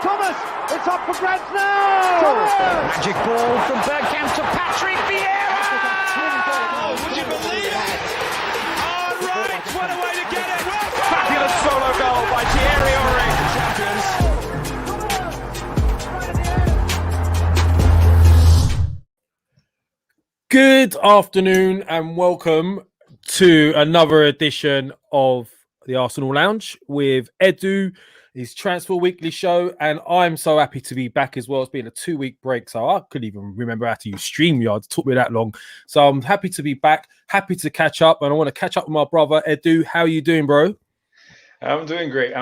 Thomas, it's up for grabs now! Thomas! Magic ball from Bergkamp to Patrick Vieira! Oh, would you believe it? Oh, right, what a way to get it! Fabulous solo goal by pierre-emerick. Good afternoon and welcome to another edition of the Arsenal Lounge with Edu, his Transfer Weekly show, and I'm so happy to be back as well. It's been a 2-week break, so I couldn't even remember how to use StreamYard. It took me that long. So I'm happy to be back, happy to catch up, and I want to catch up with my brother, Edu. How are you doing, bro? I'm doing great.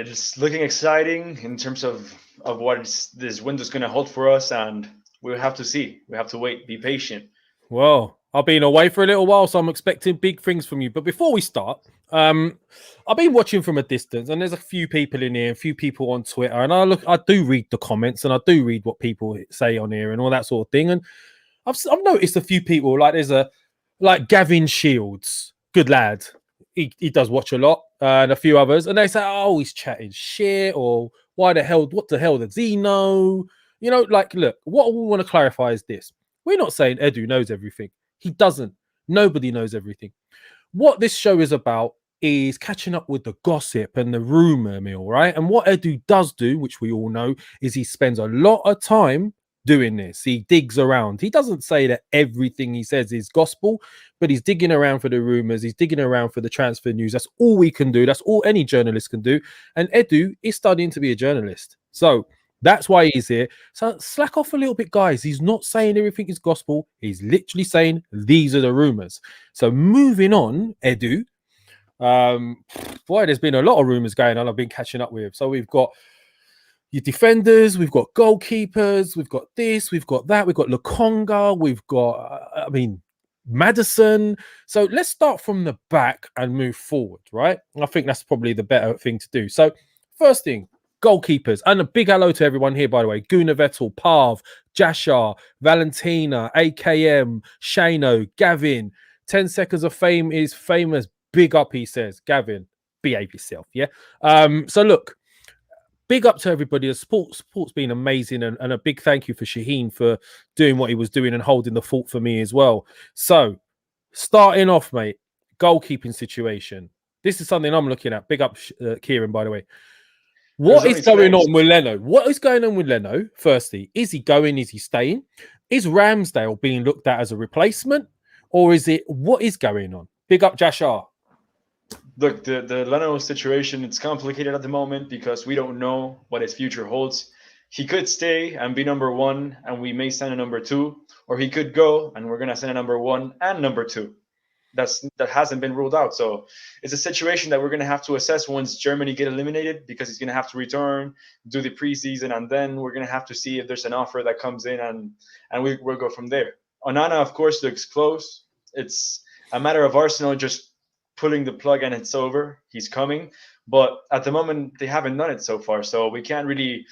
It's looking exciting in terms of what this window's going to hold for us, and we'll have to see. We have to wait, be patient. Well, I've been away for a little while, so I'm expecting big things from you. But before we start, I've been watching from a distance, and there's a few people in here, a few people on Twitter, and I do read the comments, and I do read what people say on here and all that sort of thing. And I've noticed a few people, like Gavin Shields, good lad. He does watch a lot, and a few others, and they say, "Oh, he's chatting shit," or what the hell does he know? You know, like, look, what we want to clarify is this. We're not saying Edu knows everything. He doesn't. Nobody knows everything. What this show is about is catching up with the gossip and the rumor mill, right? And what Edu does do, which we all know, is he spends a lot of time doing this. He digs around. He doesn't say that everything he says is gospel, but he's digging around for the rumors. He's digging around for the transfer news. That's all we can do. That's all any journalist can do. And Edu is studying to be a journalist. So that's why he's here. So slack off a little bit, guys. He's not saying everything is gospel. He's literally saying these are the rumors. So moving on, Edu. Boy, there's been a lot of rumors going on. I've been catching up with. So we've got your defenders, we've got goalkeepers, we've got this, we've got that, we've got Lokonga, we've got, Madison. So let's start from the back and move forward, right? I think that's probably the better thing to do. So first thing, goalkeepers, and a big hello to everyone here, by the way. Gunnar Vettel, Pav, Jashar, Valentina, AKM, Shano, Gavin. 10 seconds of fame is famous. Big up, he says. Gavin, behave yourself, yeah? So look, big up to everybody. The sport's been amazing, and a big thank you for Shaheen for doing what he was doing and holding the fort for me as well. So, starting off, mate, goalkeeping situation. This is something I'm looking at. Big up, Kieran, by the way. What is going on with Leno? What is going on with Leno? Firstly, is he going? Is he staying? Is Ramsdale being looked at as a replacement? Or is it, what is going on? Big up, Jashar. Look, the Leno situation, it's complicated at the moment because we don't know what his future holds. He could stay and be number one, and we may send a number two, or he could go and we're going to send a number one and number two. That hasn't been ruled out. So it's a situation that we're going to have to assess once Germany get eliminated, because he's going to have to return, do the preseason, and then we're going to have to see if there's an offer that comes in, and we'll go from there. Onana, of course, looks close. It's a matter of Arsenal just pulling the plug and it's over. He's coming. But at the moment, they haven't done it so far. So we can't really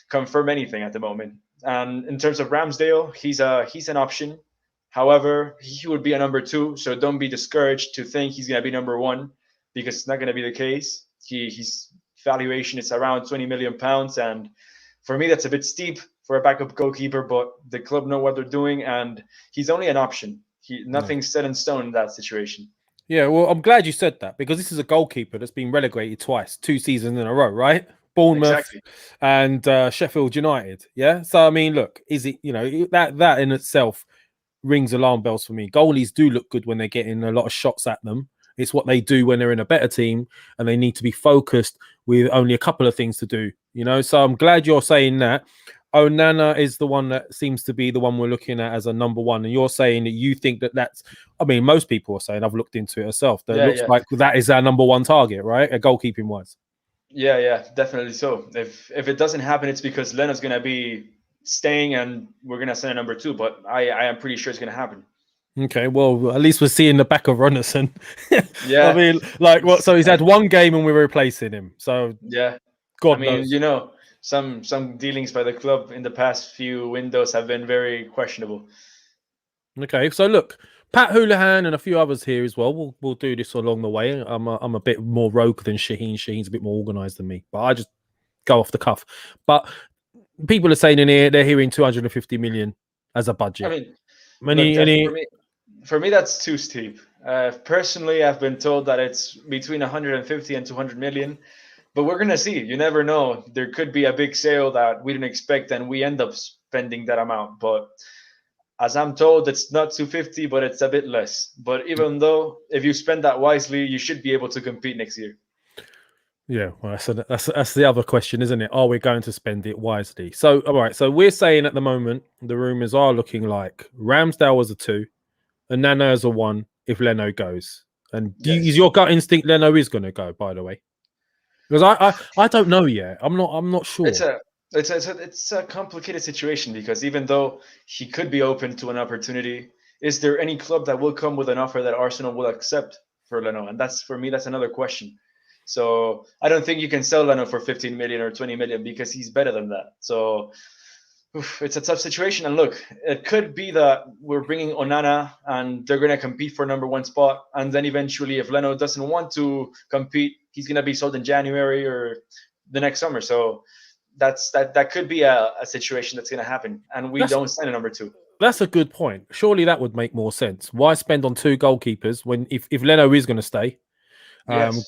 confirm anything at the moment. And in terms of Ramsdale, he's an option. However, he would be a number two, so don't be discouraged to think he's going to be number one, because it's not going to be the case. His valuation is around £20 million, and for me, that's a bit steep for a backup goalkeeper, but the club know what they're doing, and he's only an option. Nothing's set in stone in that situation. Yeah, well, I'm glad you said that, because this is a goalkeeper that's been relegated twice, 2 seasons in a row, right? Bournemouth exactly. And Sheffield United, yeah? So, I mean, look, is it, that in itself rings alarm bells for me. Goalies do look good when they're getting a lot of shots at them. It's what they do when they're in a better team and they need to be focused with only a couple of things to do, So I'm glad you're saying that. Onana is the one that seems to be the one we're looking at as a number one. And you're saying that you think that's, most people are saying, I've looked into it myself, that it looks like that is our number one target, right? Goalkeeping wise. Yeah, definitely so. If it doesn't happen, it's because Leno's going to be staying and we're going to send a number two, but I am pretty sure it's going to happen. Okay, well, at least we're seeing the back of Runnison. Yeah. So he's had one game and we're replacing him. So yeah, God knows. Some dealings by the club in the past few windows have been very questionable. Okay, so look, Pat Houlihan and a few others here as well. We'll do this along the way. I'm a bit more rogue than Shaheen. Shaheen's a bit more organised than me, but I just go off the cuff. But people are saying in here they're hearing 250 million as a budget. I mean, any, look, for me, that's too steep. Personally, I've been told that it's between 150 and 200 million, but we're gonna see. You never know. There could be a big sale that we didn't expect, and we end up spending that amount. But as I'm told, it's not 250, but it's a bit less. But even though, if you spend that wisely, you should be able to compete next year. Yeah, well, that's the other question, isn't it? Are we going to spend it wisely? So, all right. So we're saying at the moment the rumors are looking like Ramsdale was a 2, and Nana as a 1 if Leno goes. And is your gut instinct Leno is going to go? By the way, because I don't know yet. I'm not sure. It's a complicated situation because even though he could be open to an opportunity, is there any club that will come with an offer that Arsenal will accept for Leno? And that's, for me, that's another question. So I don't think you can sell Leno for 15 million or 20 million because he's better than that. So it's a tough situation. And look, it could be that we're bringing Onana and they're going to compete for number 1 spot. And then eventually, if Leno doesn't want to compete, he's going to be sold in January or the next summer. So that could be a situation that's going to happen. And we don't sign a number 2. That's a good point. Surely that would make more sense. Why spend on 2 goalkeepers when if Leno is going to stay?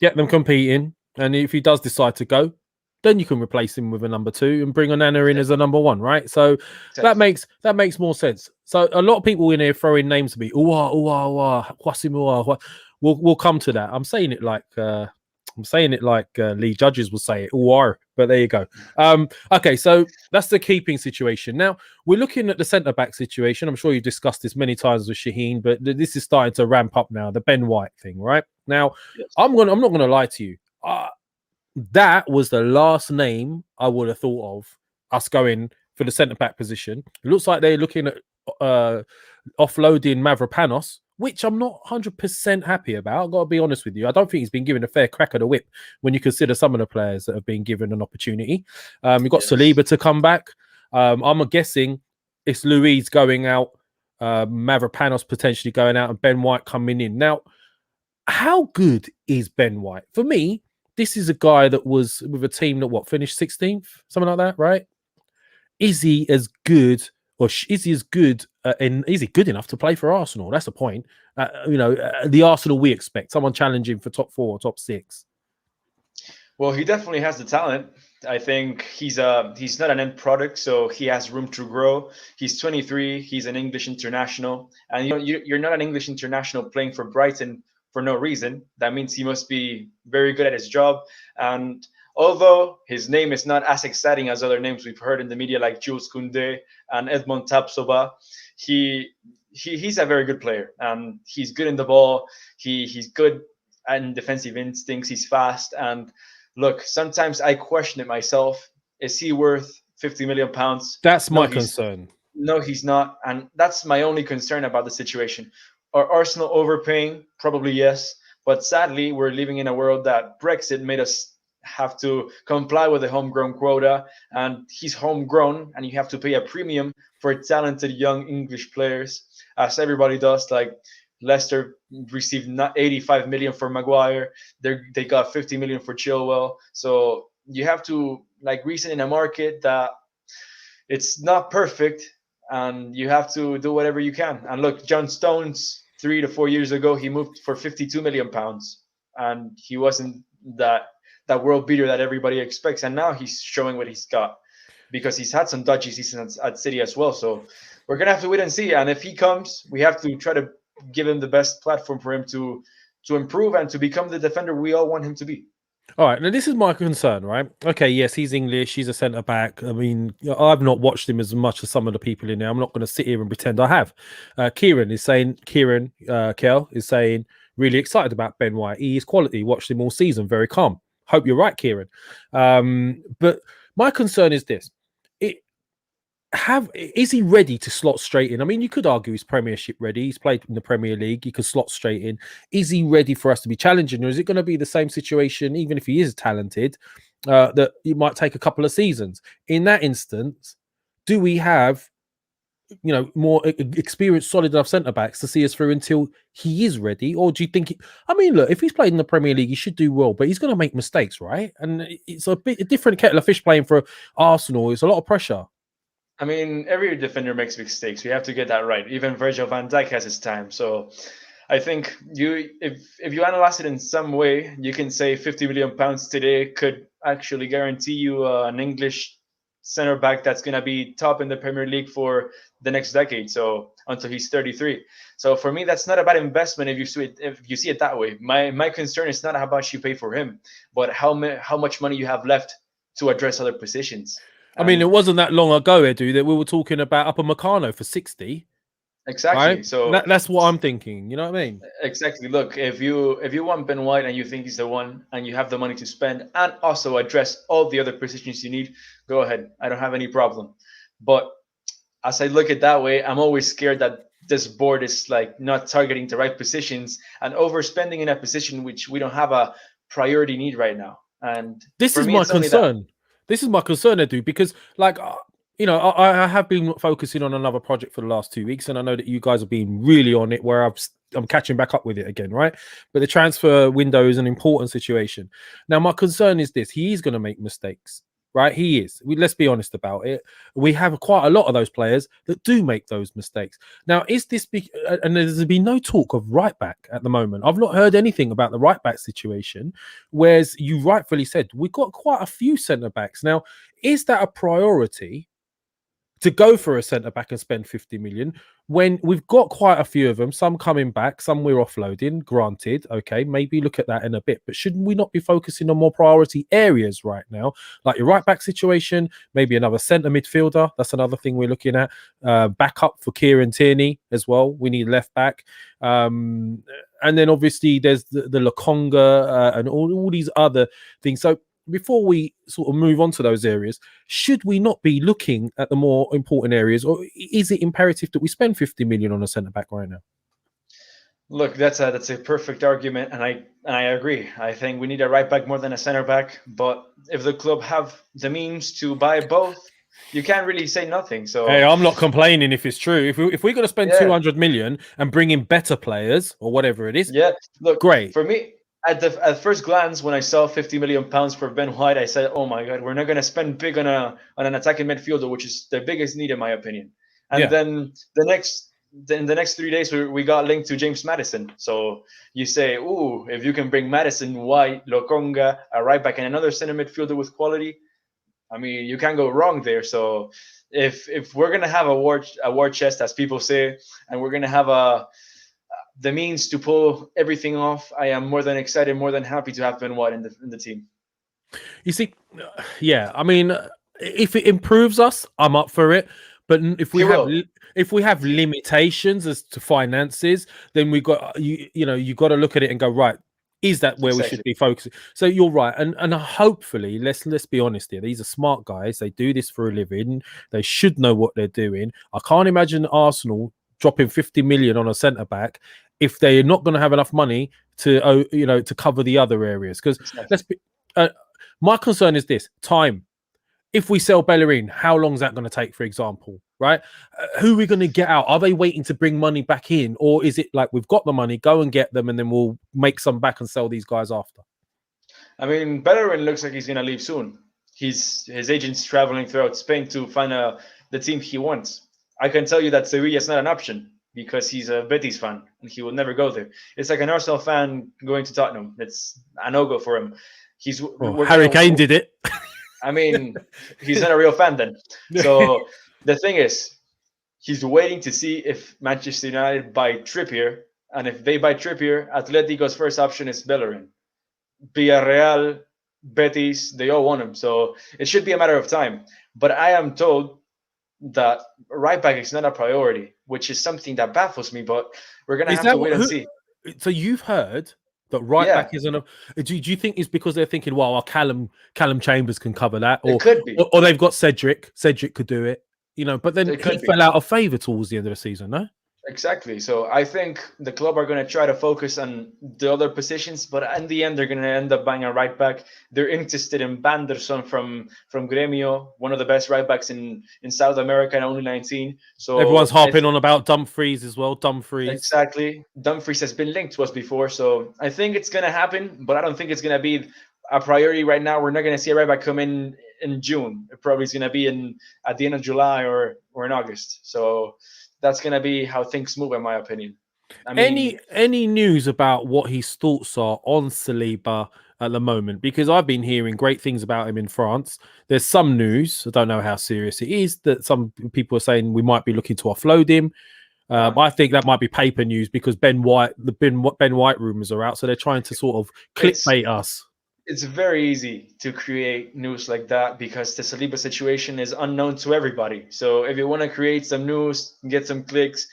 Get them competing, and if he does decide to go, then you can replace him with a number 2 and bring Onana in as a number 1, right? So that makes more sense. So a lot of people in here throwing names to me. We'll come to that. I'm saying it like Lee Judges will say it. But there you go. Okay, so that's the keeping situation. Now we're looking at the centre back situation. I'm sure you've discussed this many times with Shaheen, but this is starting to ramp up now. The Ben White thing, right? Now, I'm not going to lie to you. That was the last name I would have thought of us going for the centre back position. It looks like they're looking at offloading Mavropanos, which I'm not 100% happy about. I've got to be honest with you. I don't think he's been given a fair crack of the whip when you consider some of the players that have been given an opportunity. You've got Saliba to come back. I'm guessing it's Luiz going out, Mavropanos potentially going out, and Ben White coming in. Now, how good is Ben White? For me, this is a guy that was with a team that finished 16th, something like that, right? Is he as good, or is he as good, and is he good enough to play for Arsenal? That's the point. The Arsenal we expect, someone challenging for top 4 or top 6. Well, he definitely has the talent. I think he's not an end product, so he has room to grow. He's 23. He's an English international, and you're not an English international playing for Brighton for no reason. That means he must be very good at his job. And although his name is not as exciting as other names we've heard in the media, like Jules Koundé and Edmond Tapsoba, he's a very good player. And he's good in the ball. He's good in defensive instincts. He's fast. And look, sometimes I question it myself. Is he worth 50 million pounds? That's my concern. No, he's not. And that's my only concern about the situation. Are Arsenal overpaying? Probably yes. But sadly, we're living in a world that Brexit made us have to comply with the homegrown quota. And he's homegrown, and you have to pay a premium for talented young English players, as everybody does. Like Leicester received 85 million for Maguire. They got 50 million for Chilwell. So you have to reason in a market that it's not perfect, and you have to do whatever you can. And look, John Stones 3 to 4 years ago, he moved for 52 million pounds, and he wasn't that world beater that everybody expects. And now he's showing what he's got, because he's had some dodgy seasons at City as well. So we're gonna have to wait and see. And if he comes, we have to try to give him the best platform for him to improve and to become the defender we all want him to be. All right, now this is my concern, right? Okay, yes, he's English, he's a centre back. I mean, I've not watched him as much as some of the people in there. I'm not going to sit here and pretend I have. Kieran Kel is saying, really excited about Ben White. He is quality. Watched him all season, very calm. Hope you're right, Kieran. But my concern is this: is he ready to slot straight in? I mean, you could argue he's Premiership ready. He's played in the Premier League. He could slot straight in. Is he ready for us to be challenging, or is it going to be the same situation, even if he is talented, that it might take a couple of seasons? In that instance, do we have more experienced, solid enough centre backs to see us through until he is ready? Or do you think? I mean, look, if he's played in the Premier League, he should do well, but he's going to make mistakes, right? And it's a different kettle of fish playing for Arsenal. It's a lot of pressure. I mean, every defender makes mistakes. We have to get that right. Even Virgil van Dijk has his time. So I think if you analyze it in some way, you can say £50 million today could actually guarantee you an English center back that's going to be top in the Premier League for the next decade. So until he's 33. So for me, that's not a bad investment if you see it that way. My concern is not how much you pay for him, but how much money you have left to address other positions. I mean, it wasn't that long ago, Edu, that we were talking about Upamecano for 60. Exactly. Right? So that's what I'm thinking. You know what I mean? Exactly. Look, if you want Ben White and you think he's the one, and you have the money to spend, and also address all the other positions you need, go ahead. I don't have any problem. But as I look at that way, I'm always scared that this board is like not targeting the right positions and overspending in a position which we don't have a priority need right now. And this is my concern. This is my concern, Edu, because like, I have been focusing on another project for the last 2 weeks, and I know that you guys have been really on it where I'm catching back up with it again, right? But the transfer window is an important situation. Now, my concern is this. He is going to make mistakes, right? He is. Let's be honest about it. We have quite a lot of those players that do make those mistakes. Now, and there's been no talk of right back at the moment. I've not heard anything about the right back situation, whereas you rightfully said, we've got quite a few centre backs. Now, is that a priority to go for a centre back and spend 50 million when we've got quite a few of them, some coming back, some we're offloading? Granted, okay, maybe look at that in a bit, but shouldn't we not be focusing on more priority areas right now, like your right back situation, maybe another centre midfielder? That's another thing we're looking at. Backup for Kieran Tierney as well. We need left back, and then obviously there's the Lokonga and all these other things. So before we sort of move on to those areas, should we not be looking at the more important areas, or is it imperative that we spend 50 million on a centre back right now? Look, that's a perfect argument, and I agree. I think we need a right back more than a centre back. But if the club have the means to buy both, you can't really say nothing. So hey, I'm not complaining if it's true. If we're going to spend 200 million and bring in better players or whatever it is, look, great. For me, at first glance, when I saw £50 million for Ben White, I said, "Oh my God, we're not going to spend big on an attacking midfielder, which is the biggest need in my opinion." And then the next 3 days, we got linked to James Maddison. So you say, "Ooh, if you can bring Maddison, White, Lokonga, a right back, and another center midfielder with quality, I mean, you can't go wrong there." So if we're gonna have a war chest, as people say, and we're gonna have the means to pull everything off, I am more than excited, more than happy to have Ben White in the team. You see, I mean, if it improves us, I'm up for it. But if we have limitations as to finances, then we got you got to look at it and go, right, is that where we should be focusing? So you're right, and hopefully, let's be honest here. These are smart guys. They do this for a living. They should know what they're doing. I can't imagine Arsenal dropping 50 million on a centre back if they're not going to have enough money to to cover the other areas. Because my concern is this: time. If we sell Bellerin, how long is that going to take, for example, right? Who are we going to get out? Are they waiting to bring money back in? Or is it like we've got the money, go and get them, and then we'll make some back and sell these guys after? I mean, Bellerin looks like he's going to leave soon. His agent's traveling throughout Spain to find the team he wants. I can tell you that Sevilla is not an option because he's a Betis fan and he will never go there. It's like an Arsenal fan going to Tottenham. It's a no-go for him. Harry Kane did it. I mean, he's not a real fan then. So the thing is, he's waiting to see if Manchester United buy Trippier. And if they buy Trippier, Atletico's first option is Bellerin. Villarreal, Betis, they all want him. So it should be a matter of time. But I am told that right back is not a priority, which is something that baffles me. But we're going to have to wait and see. So you've heard that right back isn't a... Do you think it's because they're thinking, well, our Callum Chambers can cover that? Or, it could be. Or they've got Cedric. Cedric could do it. But then he fell out of favour towards the end of the season, no? Exactly. So I think the club are going to try to focus on the other positions, but in the end, they're going to end up buying a right back. They're interested in Banderson from Gremio, one of the best right backs in South America, and only 19. Everyone's So harping on about Dumfries as well. Dumfries. exactly, Dumfries has been linked to us before, so I think it's going to happen, but I don't think it's going to be a priority right now. We're not going to see a right back come in June. It probably is going to be at the end of July or in August. So that's going to be how things move, in my opinion. I mean, Any news about what his thoughts are on Saliba at the moment? Because I've been hearing great things about him in France. There's some news, I don't know how serious it is, that some people are saying we might be looking to offload him. I think that might be paper news because Ben White rumors are out, so they're trying to sort of clickbait us. It's very easy to create news like that because the Saliba situation is unknown to everybody. So if you want to create some news, get some clicks,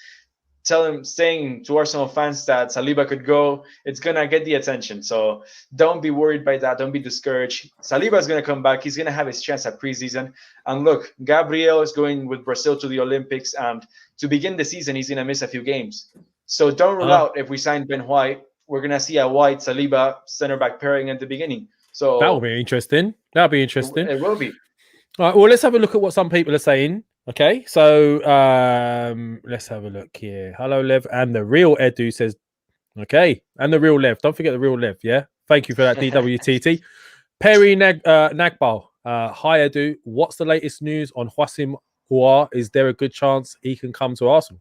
saying to Arsenal fans that Saliba could go, it's gonna get the attention. So don't be worried by that. Don't be discouraged. Saliba is gonna come back. He's gonna have his chance at preseason. And look, Gabriel is going with Brazil to the Olympics, and to begin the season, he's gonna miss a few games. So don't rule out if we sign Ben White, we're gonna see a White Saliba center back pairing at the beginning. So that'll be interesting. That'll be interesting. It will be. All right. Well, let's have a look at what some people are saying. Okay, so let's have a look here. Hello, Lev, and the real Edu says, okay, and the real Lev. Don't forget the real Lev. Yeah, thank you for that, DWTT. Perry Nagbal. Hi, Edu. What's the latest news on Hwasim Hua? Is there a good chance he can come to Arsenal?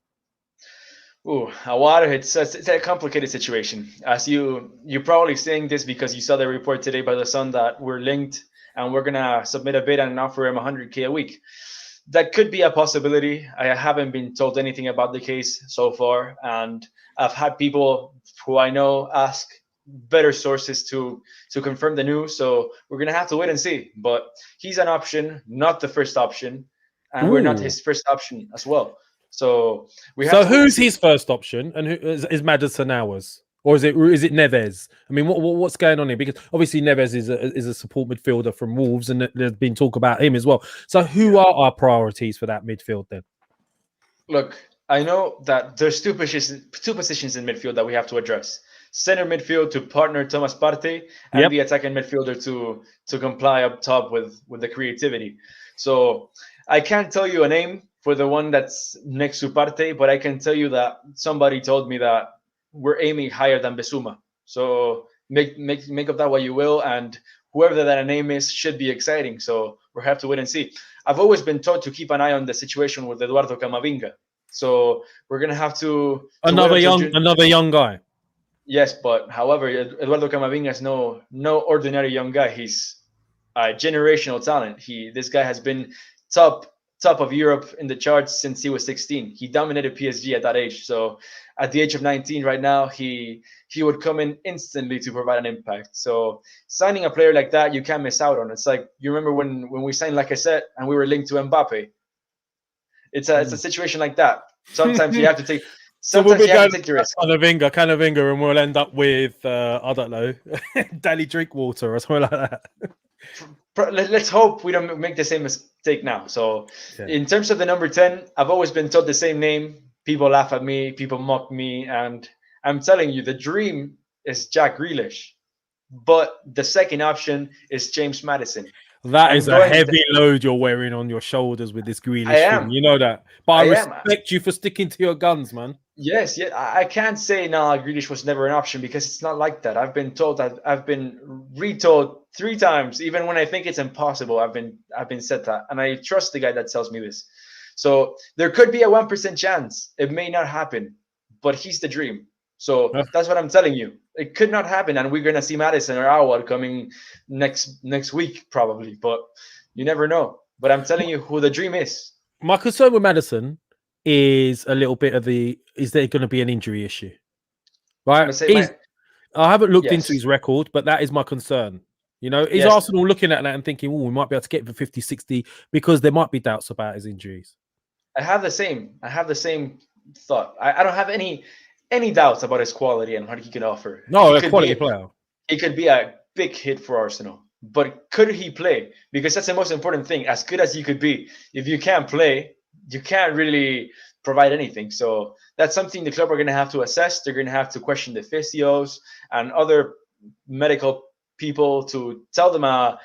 Oh, Awar, it's a complicated situation. As you're probably saying this because you saw the report today by the Sun that we're linked and we're gonna submit a bid and offer him 100K a week. That could be a possibility. I haven't been told anything about the case so far, and I've had people who I know ask better sources to confirm the news. So we're gonna have to wait and see. But he's an option, not the first option, and we're not his first option as well. So we have. So who's his first option, and who is Maddison ours, or is it Neves? I mean, what's going on here? Because obviously Neves is a support midfielder from Wolves, and there's been talk about him as well. So who are our priorities for that midfield then? Look, I know that there's two positions in midfield that we have to address. Center midfield to partner Thomas Partey, and the attacking midfielder to comply up top with the creativity. So I can't tell you a name for the one that's next to Partey, but I can tell you that somebody told me that we're aiming higher than Bissouma. So make of that what you will, and whoever that name is should be exciting. So we'll have to wait and see. I've always been taught to keep an eye on the situation with Eduardo Camavinga. So we're gonna have to another young guy. Yes, but however, Eduardo Camavinga is no ordinary young guy. He's a generational talent. This guy has been top of Europe in the charts since he was 16. He dominated PSG at that age. So at the age of 19 right now, he would come in instantly to provide an impact. So signing a player like that, you can't miss out on. It's like, you remember when we signed Lacazette and we were linked to Mbappe. It's a situation like that. Sometimes you have to take. Sometimes you have to take the risk. Canavinga, and we'll end up with I don't know, daily drink water or something like that. Let's hope we don't make the same mistake now. So in terms of the number 10, I've always been told the same name. People laugh at me, people mock me, and I'm telling you, the dream is Jack Grealish, but the second option is James Maddison. That is a heavy load you're wearing on your shoulders with this Grealish thing. You know that. But I respect you for sticking to your guns, man. Yes, I can't say Grealish was never an option because it's not like that. I've been told that I've been retold 3 times, even when I think it's impossible. I've been said that, and I trust the guy that tells me this. So there could be a 1% chance. It may not happen, but he's the dream. So that's what I'm telling you. It could not happen, and we're gonna see Maddison or Awad coming next week probably, but you never know. But I'm telling you who the dream is. My concern with Maddison is a little bit of is there going to be an injury issue? Right? I haven't looked into his record, but that is my concern. You know, is Arsenal looking at that and thinking, we might be able to get him for 50, 60 because there might be doubts about his injuries? I have the same thought. I don't have any doubts about his quality and what he can offer. No, a quality player. He could be a big hit for Arsenal. But could he play? Because that's the most important thing. As good as you could be, if you can't play, you can't really provide anything. So that's something the club are going to have to assess. They're going to have to question the physios and other medical people to tell them a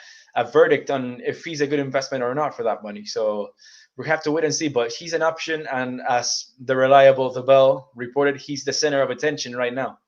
verdict on if he's a good investment or not for that money. So we have to wait and see. But he's an option, and as the reliable The Bell reported, he's the center of attention right now.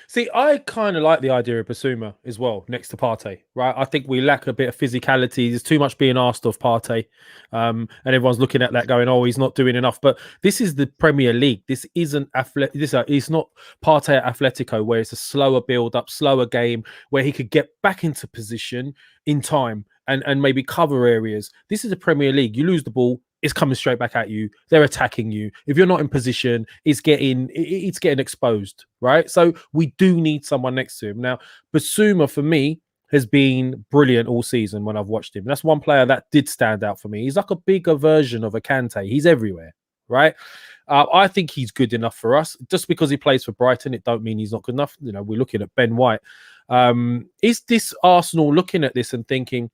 See, I kind of like the idea of Bissouma as well, next to Partey, right? I think we lack a bit of physicality. There's too much being asked of Partey. And everyone's looking at that going, oh, he's not doing enough. But this is the Premier League. This isn't it's not Partey at Atletico, where it's a slower build-up, slower game, where he could get back into position in time and maybe cover areas. This is a Premier League. You lose the ball, it's coming straight back at you. They're attacking you. If you're not in position, it's getting exposed, right? So we do need someone next to him. Now, Bissouma, for me, has been brilliant all season when I've watched him. That's one player that did stand out for me. He's like a bigger version of a Kante. He's everywhere, right? I think he's good enough for us. Just because he plays for Brighton, it don't mean he's not good enough. You know, we're looking at Ben White. Is this Arsenal looking at this and thinking,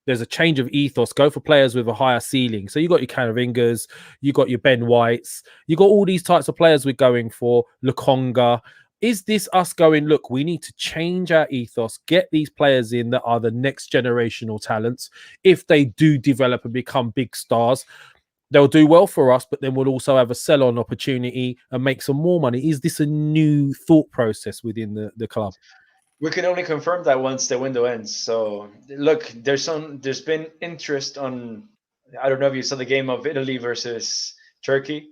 there's a change of ethos, go for players with a higher ceiling? So you got your Caravingers, you got your Ben Whites, you got all these types of players we're going for, Lukonga. Is this us going, look, we need to change our ethos, get these players in that are the next generational talents. If they do develop and become big stars, they'll do well for us, but then we'll also have a sell-on opportunity and make some more money. Is this a new thought process within the club? We can only confirm that once the window ends. So look, there's been interest on, I don't know if you saw the game of Italy versus Turkey,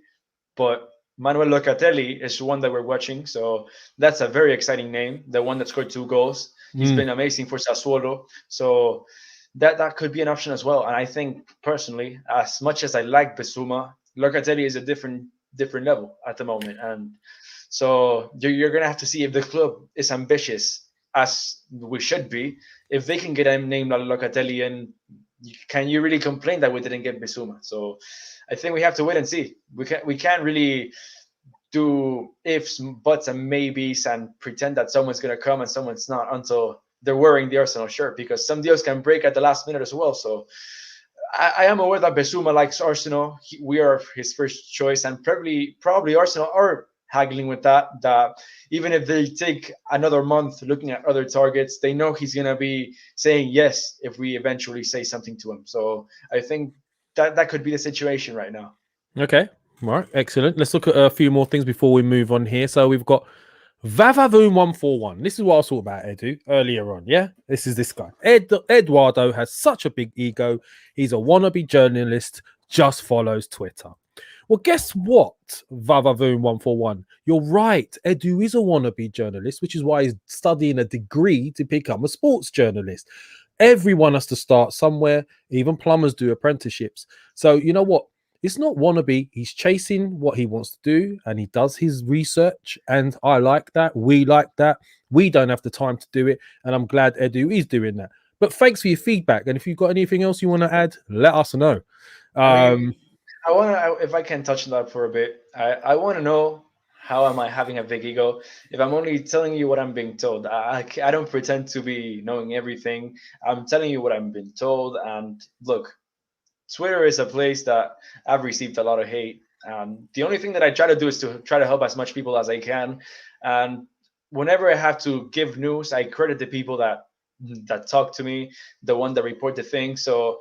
but Manuel Locatelli is one that we're watching. So that's a very exciting name. The one that scored 2 goals. He's been amazing for Sassuolo. So that could be an option as well. And I think personally, as much as I like Bissouma, Locatelli is a different level at the moment. And so you're going to have to see if the club is ambitious, as we should be. If they can get a name like Locatelli, and can you really complain that we didn't get Bissouma? So I think we have to wait and see. We can't really do ifs, buts, and maybes and pretend that someone's going to come and someone's not until they're wearing the Arsenal shirt, because some deals can break at the last minute as well. So I am aware that Bissouma likes Arsenal. We are his first choice, and probably Arsenal are haggling with that even if they take another month looking at other targets, they know he's going to be saying yes if we eventually say something to him. So I think that could be the situation right now. Okay, all right, excellent. Let's look at a few more things before we move on here. So we've got Vavavoom141. This is what I was talking about, Edu, earlier on. Yeah, this is this guy. Eduardo has such a big ego. He's a wannabe journalist, just follows Twitter. Well, guess what, Vavavoom141? You're right. Edu is a wannabe journalist, which is why he's studying a degree to become a sports journalist. Everyone has to start somewhere. Even plumbers do apprenticeships. So you know what? It's not wannabe. He's chasing what he wants to do, and he does his research. And I like that. We like that. We don't have the time to do it, and I'm glad Edu is doing that. But thanks for your feedback. And if you've got anything else you want to add, let us know. I want to, if I can touch on that for a bit, I want to know, how am I having a big ego if I'm only telling you what I'm being told? I don't pretend to be knowing everything. I'm telling you what I'm being told. And look, Twitter is a place that I've received a lot of hate. The only thing that I try to do is to try to help as much people as I can. And whenever I have to give news, I credit the people that talk to me, the one that report the thing. So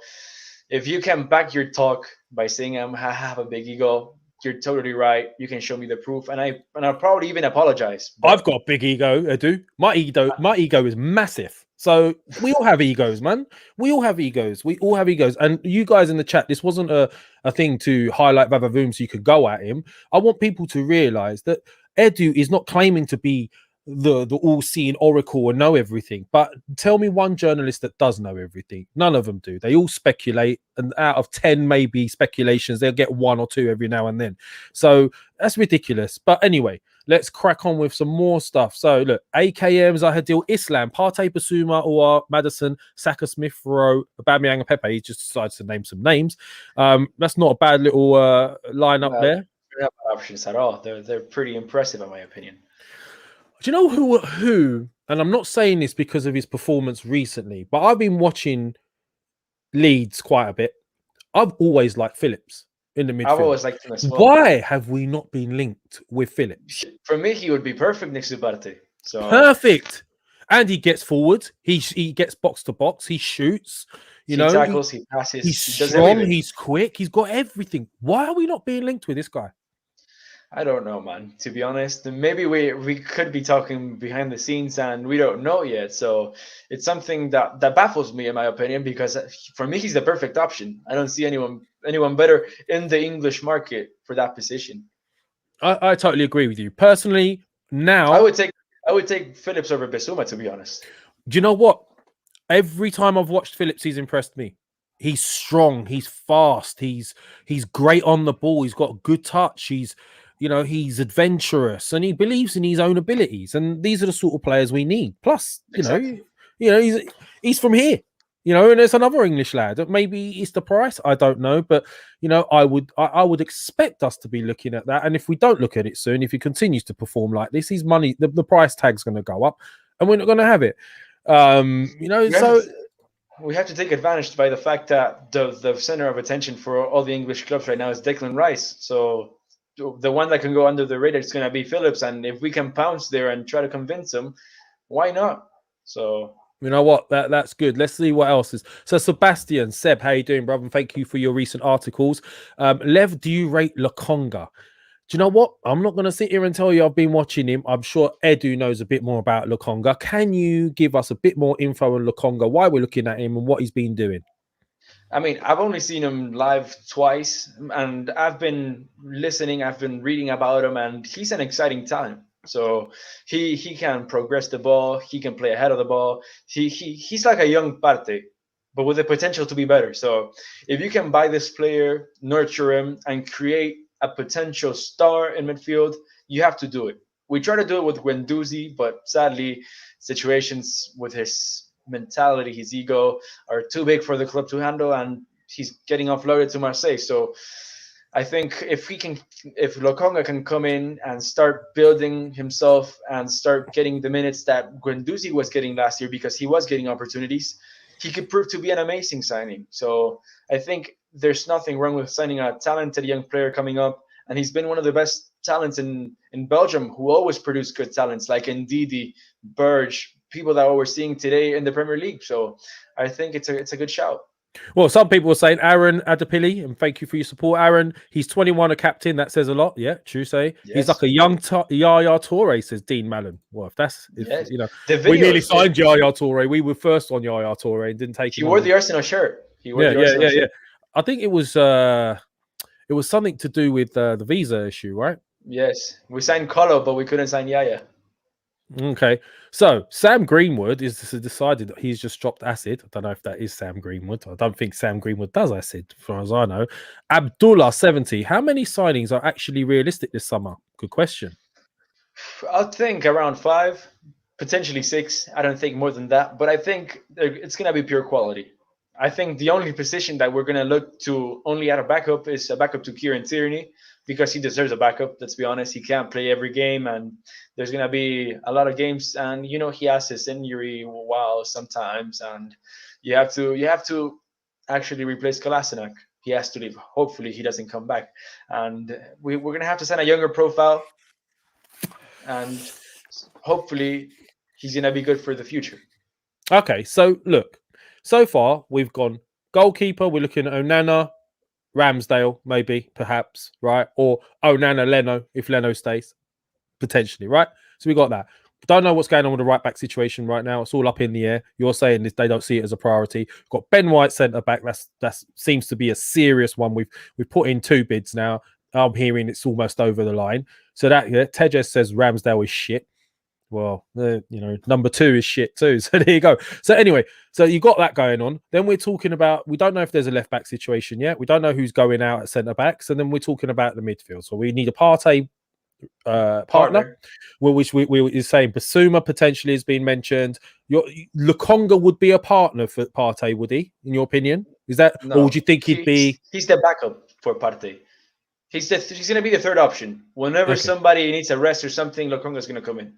if you can back your talk by saying I have a big ego, you're totally right. You can show me the proof, and I'll probably even apologize. I've got a big ego, Edu. My ego is massive. So we all have egos, man. We all have egos. And you guys in the chat, this wasn't a thing to highlight Vavavoom so you could go at him. I want people to realize that Edu is not claiming to be the all-seeing oracle and know everything, but tell me one journalist that does know everything. None of them do. They all speculate, and out of 10 maybe speculations, they'll get 1 or 2 every now and then. So that's ridiculous. But anyway, let's crack on with some more stuff. So look, AKM, Zahadil, Islam, Partey, Bissouma, or Madison, Saka, Smith Rowe, Aubameyang, and Pepe. He just decided to name some names. That's not a bad little lineup there. They're not bad options at all. They're pretty impressive in my opinion. Do you know who? And I'm not saying this because of his performance recently, but I've been watching Leeds quite a bit. I've always liked Phillips. in the midfield. I've always liked him as well. Why have we not been linked with Phillips? For me, he would be perfect next to Partey. So Perfect. And he gets forward. He gets box to box. He shoots. he tackles, he passes, he's he does strong. everything. He's quick. He's got everything. Why are we not being linked with this guy? I don't know, man. To be honest, maybe we could be talking behind the scenes and we don't know yet. So it's something that baffles me, in my opinion, because for me, he's the perfect option. I don't see anyone better in the English market for that position. I totally agree with you. Personally, now I would take Phillips over Bissouma, to be honest. do you know what? Every time I've watched Phillips, he's impressed me. He's strong. He's fast. He's great on the ball. He's got good touch. He's adventurous and he believes in his own abilities. And these are the sort of players we need. Plus, he's from here, and there's another English lad. Maybe it's the price. I don't know. But, I would expect us to be looking at that. And if we don't look at it soon, if he continues to perform like this, his money, the price tag's going to go up and we're not going to have it. We have to take advantage by the fact that the center of attention for all the English clubs right now is Declan Rice. So the one that can go under the radar is going to be Phillips, and if we can pounce there and try to convince him, why not? So you know what? That's good. Let's see what else is. So Sebastian, Seb, how you doing, brother? And thank you for your recent articles. Lev, do you rate Lokonga? Do you know what? I'm not going to sit here and tell you I've been watching him. I'm sure Edu knows a bit more about Lokonga. Can you give us a bit more info on Lokonga, why we're looking at him and what he's been doing? I mean, I've only seen him live twice, and I've been listening, I've been reading about him, and he's an exciting talent. So he can progress the ball, he can play ahead of the ball. He's like a young Partey, but with the potential to be better. So if you can buy this player, nurture him, and create a potential star in midfield, you have to do it. We try to do it with Guendouzi, but sadly, situations with his mentality, his ego are too big for the club to handle, and he's getting offloaded to Marseille. So I think if Lokonga can come in and start building himself and start getting the minutes that Guendouzi was getting last year, because he was getting opportunities, he could prove to be an amazing signing. So I think there's nothing wrong with signing a talented young player coming up, and he's been one of the best talents in Belgium who always produce good talents, like Ndidi, Burge, people that we're seeing today in the Premier League. So I think it's a good shout. Well, some people are saying Aaron Adepili, and thank you for your support, Aaron. He's 21, a captain. That says a lot. Yeah, true say. Yes. He's like a young Yaya Toure, says Dean Mallon. Well, if we nearly signed Yaya Toure. We were first on Yaya Toure and didn't take him. He wore the Arsenal shirt. Yeah. I think it was something to do with the visa issue, right? Yes, we signed Colo, but we couldn't sign Yaya. Okay, so Sam Greenwood is decided that he's just dropped acid. I don't know if that is Sam Greenwood. I don't think Sam Greenwood does acid, as far as I know. Abdullah 70. How many signings are actually realistic this summer? Good question. I think around 5, potentially 6. I don't think more than that, but I think it's going to be pure quality. I think the only position that we're going to look to only add a backup is a backup to Kieran Tierney, because he deserves a backup. Let's be honest. He can't play every game, and there's going to be a lot of games, and he has his injury while sometimes, and you have to actually replace Kolasinac. He has to leave. Hopefully he doesn't come back, and we're going to have to send a younger profile, and hopefully he's going to be good for the future. Okay, so look, so far we've gone goalkeeper. We're looking at Onana, Ramsdale, maybe, perhaps, right? Or Onana, Leno, if Leno stays, potentially, right? So we got that. Don't know what's going on with the right-back situation right now. It's all up in the air. You're saying this, they don't see it as a priority. We've got Ben White centre-back. That seems to be a serious one. We've put in 2 bids now. I'm hearing it's almost over the line. So that Tejas says Ramsdale is shit. Well, number 2 is shit too. So there you go. So anyway, so you got that going on. Then we're talking about, we don't know if there's a left back situation yet. We don't know who's going out at centre backs. And then we're talking about the midfield. So we need a partey partner. Which we are saying Bissouma potentially has been mentioned. Lokonga would be a partner for Partey, would he? In your opinion, is that, no, or would you think he'd be? He's the backup for Partey. He's going to be the third option whenever somebody needs a rest or something. Lokonga's going to come in.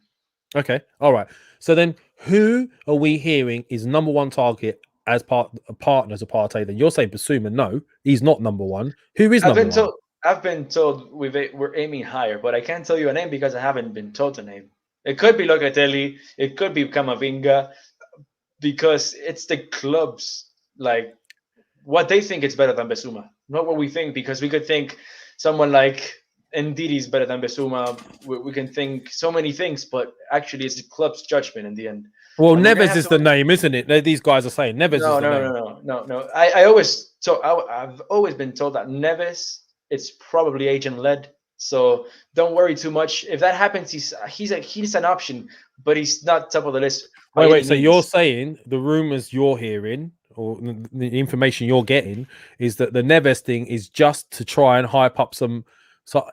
Okay, all right. So then, who are we hearing is number 1 target as partners of Partey, then you're saying Bissouma. No, he's not number one. Who is number one? I've been told we're aiming higher, but I can't tell you a name because I haven't been told a name. It could be Locatelli. It could be Camavinga, because it's the clubs, like, what they think is better than Bissouma, not what we think, because we could think someone like Ndidi is better than Bissouma. We can think so many things, but actually it's the club's judgment in the end. Well, and Neves is the name, isn't it? These guys are saying Neves is the name. No. I've always been told that Neves, it's probably agent led. So don't worry too much. If that happens, he's an option, but he's not top of the list. Wait. So you're saying the rumors you're hearing, or the information you're getting, is that the Neves thing is just to try and hype up some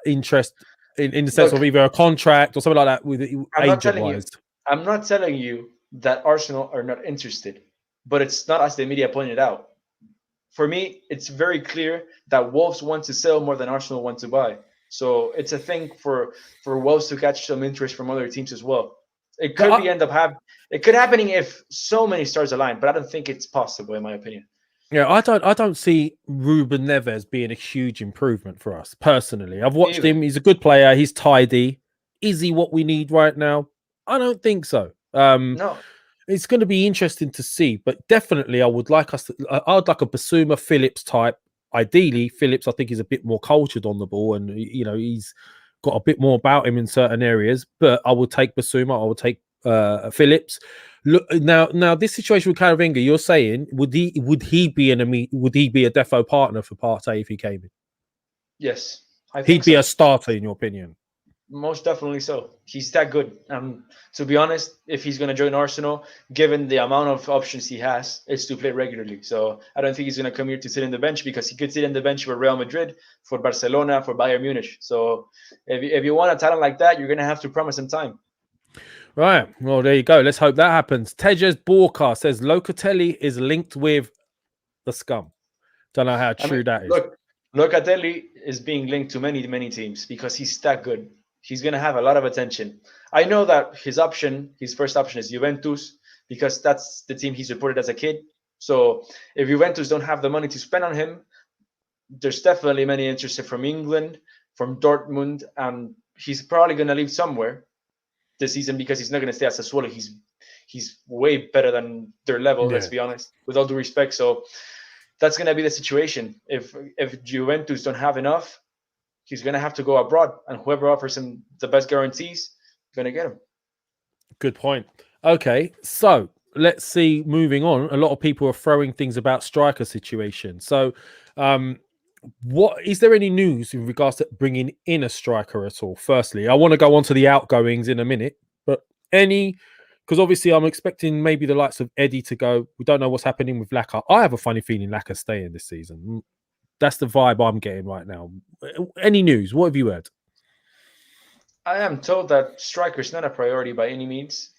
interest in the sense of either a contract or something like that with agent-wise. I'm not telling you that Arsenal are not interested, but it's not as the media pointed out. For me, it's very clear that Wolves want to sell more than Arsenal want to buy. So it's a thing for Wolves to catch some interest from other teams as well. It could it could happening if so many stars align, but I don't think it's possible, in my opinion. Yeah, I don't see Ruben Neves being a huge improvement for us personally. I've watched him; he's a good player. He's tidy. Is he what we need right now? I don't think so. No. It's going to be interesting to see, but definitely I would like a Bissouma Phillips type. Ideally, Phillips, I think, is a bit more cultured on the ball, and he's got a bit more about him in certain areas. But I would take Bissouma. I would take Phillips. Look now, this situation with Camavinga, you're saying would he be a defo partner for Partey if he came in? Yes, he'd be a starter in your opinion. Most definitely so. He's that good. To be honest, if he's going to join Arsenal, given the amount of options he has, it's to play regularly. So I don't think he's going to come here to sit in the bench, because he could sit in the bench for Real Madrid, for Barcelona, for Bayern Munich. So if you want a talent like that, you're going to have to promise him time. Right. Well, there you go. Let's hope that happens. Tejas Borka says Locatelli is linked with the scum. Don't know how true that is. Look, Locatelli is being linked to many teams because he's that good. He's going to have a lot of attention. I know that his first option is Juventus, because that's the team he supported as a kid. So if Juventus don't have the money to spend on him, there's definitely many interested from England, from Dortmund, and he's probably going to leave somewhere this season because he's not going to stay at Sassuolo. He's way better than their level, let's be honest, with all due respect. So that's going to be the situation. If Juventus don't have enough, he's going to have to go abroad, and whoever offers him the best guarantees is going to get him. Good point. Okay, so let's see. Moving on, a lot of people are throwing things about striker situation. So, what is there any news in regards to bringing in a striker at all? Firstly, I want to go on to the outgoings in a minute, but because obviously I'm expecting maybe the likes of Eddie to go. We don't know what's happening with Laka. I have a funny feeling Laka's staying this season. That's the vibe I'm getting right now. Any news? What have you heard? I am told that striker is not a priority by any means.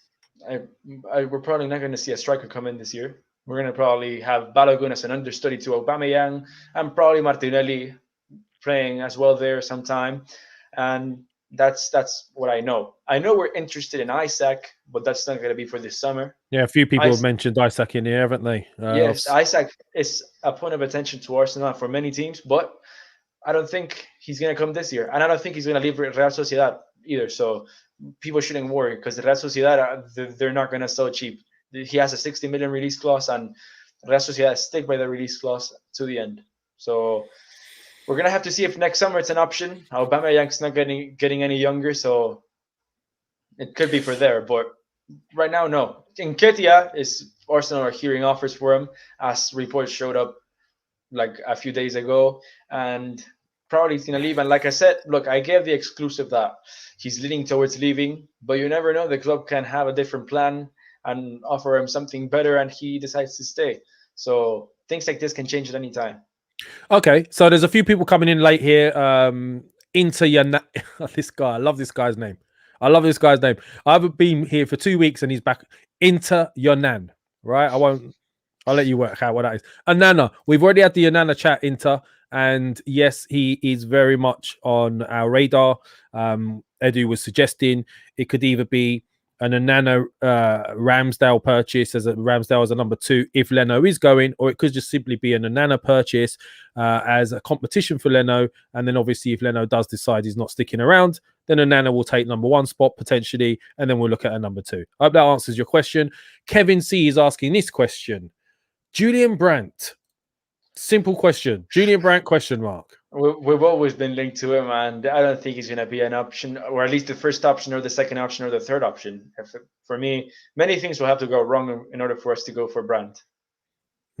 We're probably not going to see a striker come in this year. We're going to probably have Balogun as an understudy to Aubameyang, and probably Martinelli playing as well there sometime. And that's what I know. I know we're interested in Isaac, but that's not going to be for this summer. Yeah, a few people have mentioned Isaac in here, haven't they? Yes, Isaac is a point of attention to Arsenal for many teams, but I don't think he's going to come this year. And I don't think he's going to leave Real Sociedad either. So people shouldn't worry, because the Real Sociedad, they're not going to sell cheap. He has a 60 million release clause, and Real Sociedad stick by the release clause to the end. So we're going to have to see if next summer it's an option. Aubameyang's not getting any younger, so it could be for there. But right now, no. Nketiah Arsenal are hearing offers for him, as reports showed up like a few days ago, and probably he's going to leave. And like I said, look, I gave the exclusive that he's leaning towards leaving, but you never know. The club can have a different plan and offer him something better, and he decides to stay. So things like this can change at any time. Okay, so there's a few people coming in late here. This guy, I love this guy's name. I haven't been here for 2 weeks and he's back. Inter Yonan, right? I'll let you work out what that is. Anana, we've already had the Anana chat, Inter, and yes, he is very much on our radar. Edu was suggesting it could either be and a Nano Ramsdale purchase as a Ramsdale as a number 2 if Leno is going, or it could just simply be an Onana purchase as a competition for Leno. And then obviously if Leno does decide he's not sticking around, then Onana will take number 1 spot potentially, and then we'll look at a number 2. I hope that answers your question. Kevin C is asking this question. Julian Brandt. Simple question. Julian Brandt question mark. We've always been linked to him, and I don't think he's going to be an option, or at least the first option, or the second option, or the third option. For me, many things will have to go wrong in order for us to go for Brandt.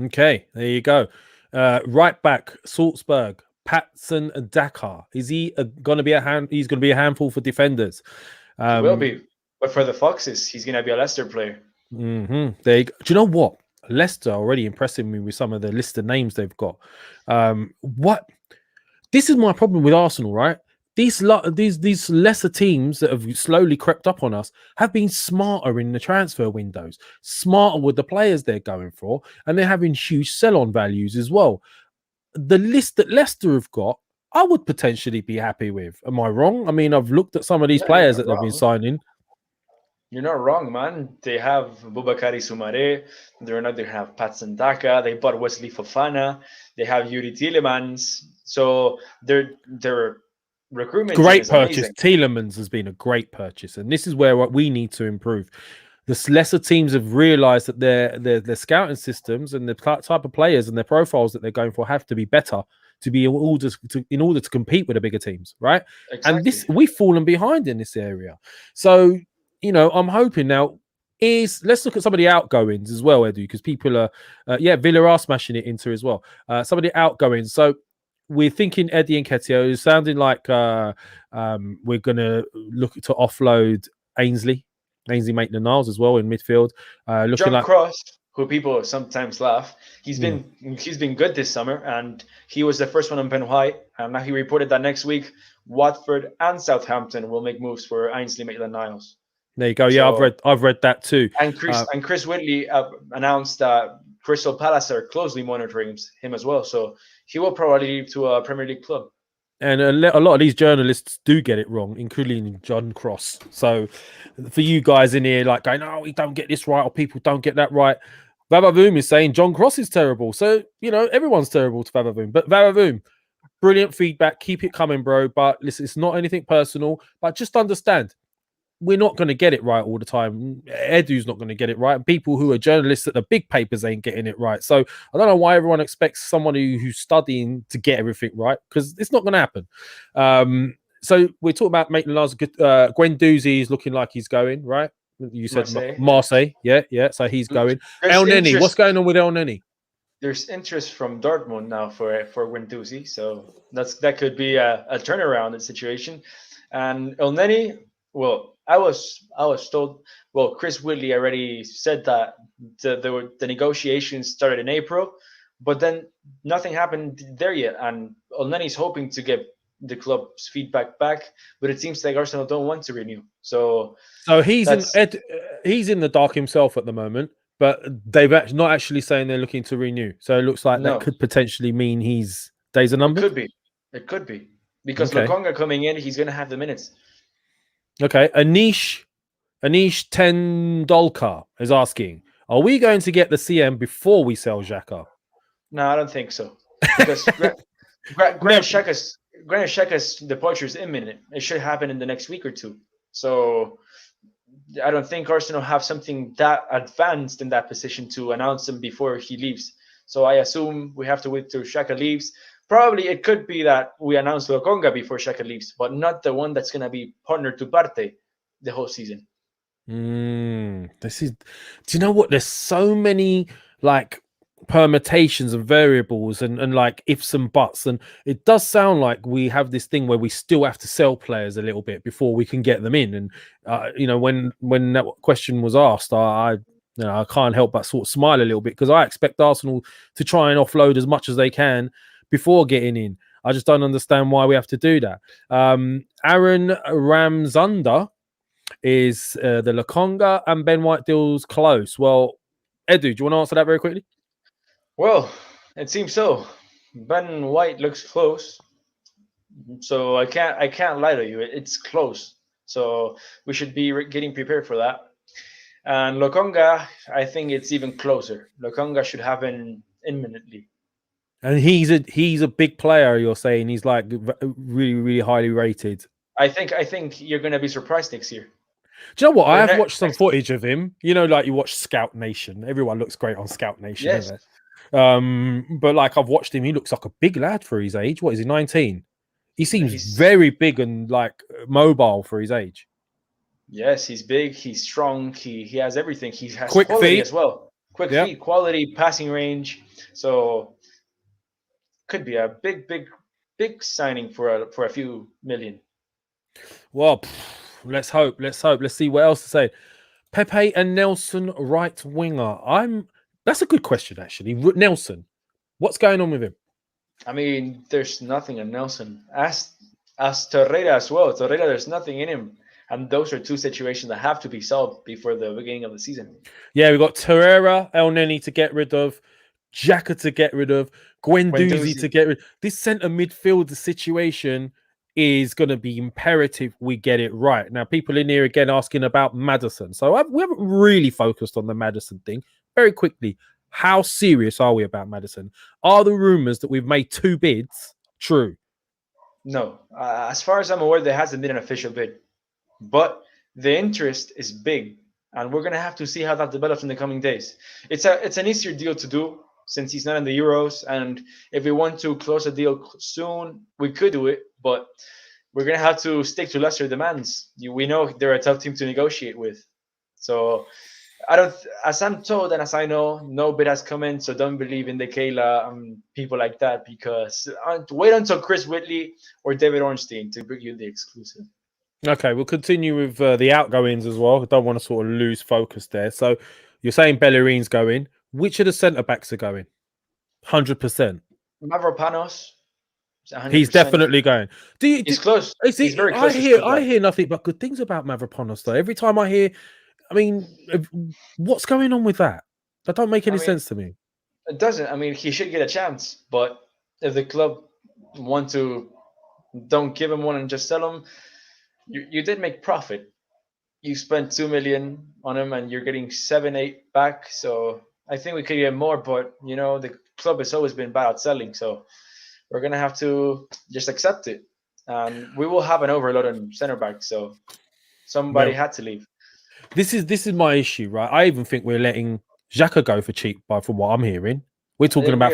Okay, there you go. Right back, Salzburg, Patson and Dakar. Is he going to be He's going to be a handful for defenders. He will be, but for the Foxes, he's going to be a Leicester player. There you go. Do you know what? Leicester already impressing me with some of the list of names they've got. This is my problem with Arsenal, right? These lesser teams that have slowly crept up on us have been smarter in the transfer windows, smarter with the players they're going for, and they're having huge sell-on values as well. The list that Leicester have got, I would potentially be happy with. Am I wrong? I mean, I've looked at some of these players that they've been signing. You're not wrong, man. They have Boubakary Soumaré. They have Patson Daka. They bought Wesley Fofana. They have Yuri Tielemans. So their recruitment great purchase. Amazing. Tielemans has been a great purchase, and this is where we need to improve. The lesser teams have realised that their scouting systems and the type of players and their profiles that they're going for have to be better to be in order to compete with the bigger teams, right? Exactly. And we've fallen behind in this area. So I'm hoping now. Let's look at some of the outgoings as well, Edu, because people are Villa are smashing it into as well. Some of the outgoings. So we're thinking Eddie and Nketiah. It's sounding like we're gonna look to offload Ainsley Maitland-Niles as well in midfield. Looking John like Cross, who people sometimes laugh, he's been good this summer, and he was the first one on Ben White. And now he reported that next week Watford and Southampton will make moves for Ainsley Maitland-Niles. There you go. Yeah, I've read that too. And Chris Whitley announced that Crystal Palace are closely monitoring him as well. So he will probably leave to a Premier League club. And a lot of these journalists do get it wrong, including John Cross. So for you guys in here, like going, "No, we don't get this right," or people don't get that right. Vavavoom is saying John Cross is terrible. So everyone's terrible to Vavavoom. But Vavavoom, brilliant feedback. Keep it coming, bro. But listen, it's not anything personal. But just understand, we're not going to get it right all the time. Edu's not going to get it right. And people who are journalists at the big papers ain't getting it right. So I don't know why everyone expects someone who's studying to get everything right, because it's not going to happen. So we're talking about Maitland-Niles. Guendouzi is looking like he's going, right? You said Marseille. Yeah. So he's going. El Neni. What's going on with El Neni? There's interest from Dortmund now for Guendouzi. So that could be a turnaround in the situation. And El Neni, well, I was told. Well, Chris Whitley already said that the negotiations started in April, but then nothing happened there yet. And Elneni's hoping to get the club's feedback back, but it seems like Arsenal don't want to renew. So he's in the dark himself at the moment. But they've not actually saying they're looking to renew. So it looks like that could potentially mean his days are numbered. It could be because Lokonga coming in, he's going to have the minutes. Okay, Anish Tendolkar is asking, are we going to get the CM before we sell xhaka? No, I don't think so. Because Granit Xhaka's departure is imminent. It should happen in the next week or two. So I don't think Arsenal have something that advanced in that position to announce him before he leaves. So I assume we have to wait till Xhaka leaves. Probably it could be that we announce Lokonga before Xhaka leaves, but not the one that's going to be partnered to Partey the whole season. Do you know what? There's so many permutations and variables and like ifs and buts, and it does sound like we have this thing where we still have to sell players a little bit before we can get them in. And when that question was asked, I can't help but sort of smile a little bit, because I expect Arsenal to try and offload as much as they can before getting in. I just don't understand why we have to do that. Aaron Ramzunda is the Lokonga and Ben White deals close. Well, Edu, do you want to answer that very quickly? Well, it seems so. Ben White looks close, so I can't lie to you. It's close. So we should be getting prepared for that. And Lokonga, I think it's even closer. Lokonga should happen imminently. And he's a big player. You're saying he's like really, really highly rated. I think you're going to be surprised next year. Do you know what? I have watched some footage of him. You know, like you watch Scout Nation. Everyone looks great on Scout Nation, yes. isn't it? But like I've watched him. He looks like a big lad for his age. What is he, 19? He seems very big and like mobile for his age. Yes, he's big. He's strong. He has everything. He has quick quality feet as well. Quick feet, quality, passing range. So could be a big signing for a few million. Well, let's hope. Let's see what else to say. Pepe and Nelson, right winger. That's a good question, actually. Nelson, what's going on with him? I mean, there's nothing in Nelson. As Torreira as well. Torreira, there's nothing in him. And those are two situations that have to be solved before the beginning of the season. Yeah, we've got Torreira, El Neni to get rid of, xhaka to get rid of, Guendouzi to get rid of. This centre midfielder situation is going to be imperative we get it right. Now, people in here again asking about Maddison. So we haven't really focused on the Maddison thing. Very quickly, how serious are we about Maddison? Are the rumours that we've made 2 bids true? No. As far as I'm aware, there hasn't been an official bid. But the interest is big. And we're going to have to see how that develops in the coming days. It's an easier deal to do since he's not in the Euros. And if we want to close a deal soon, we could do it. But we're going to have to stick to lesser demands. We know they're a tough team to negotiate with. So as I'm told and as I know, no bid has come in. So don't believe in the Kayla and people like that, because wait until Chris Whitley or David Ornstein to bring you the exclusive. Okay, we'll continue with the outgoings as well. I don't want to sort of lose focus there. So you're saying Bellerin's going. Which of the centre-backs are going? 100%. Mavropanos. He's definitely going. He's close. He's very close. I hear nothing but good things about Mavropanos, though. Every time I hear, I mean, what's going on with that? That don't make any sense to me. It doesn't. I mean, he should get a chance, but if the club want to, don't give him one and just sell him. You did make profit. You spent 2 million on him, and you're getting 7-8 back. So I think we could get more, but you know the club has always been bad at selling, so we're gonna have to just accept it. And we will have an overload on centre back, so somebody had to leave. This is my issue, right? I even think we're letting xhaka go for cheap, from what I'm hearing. We're talking about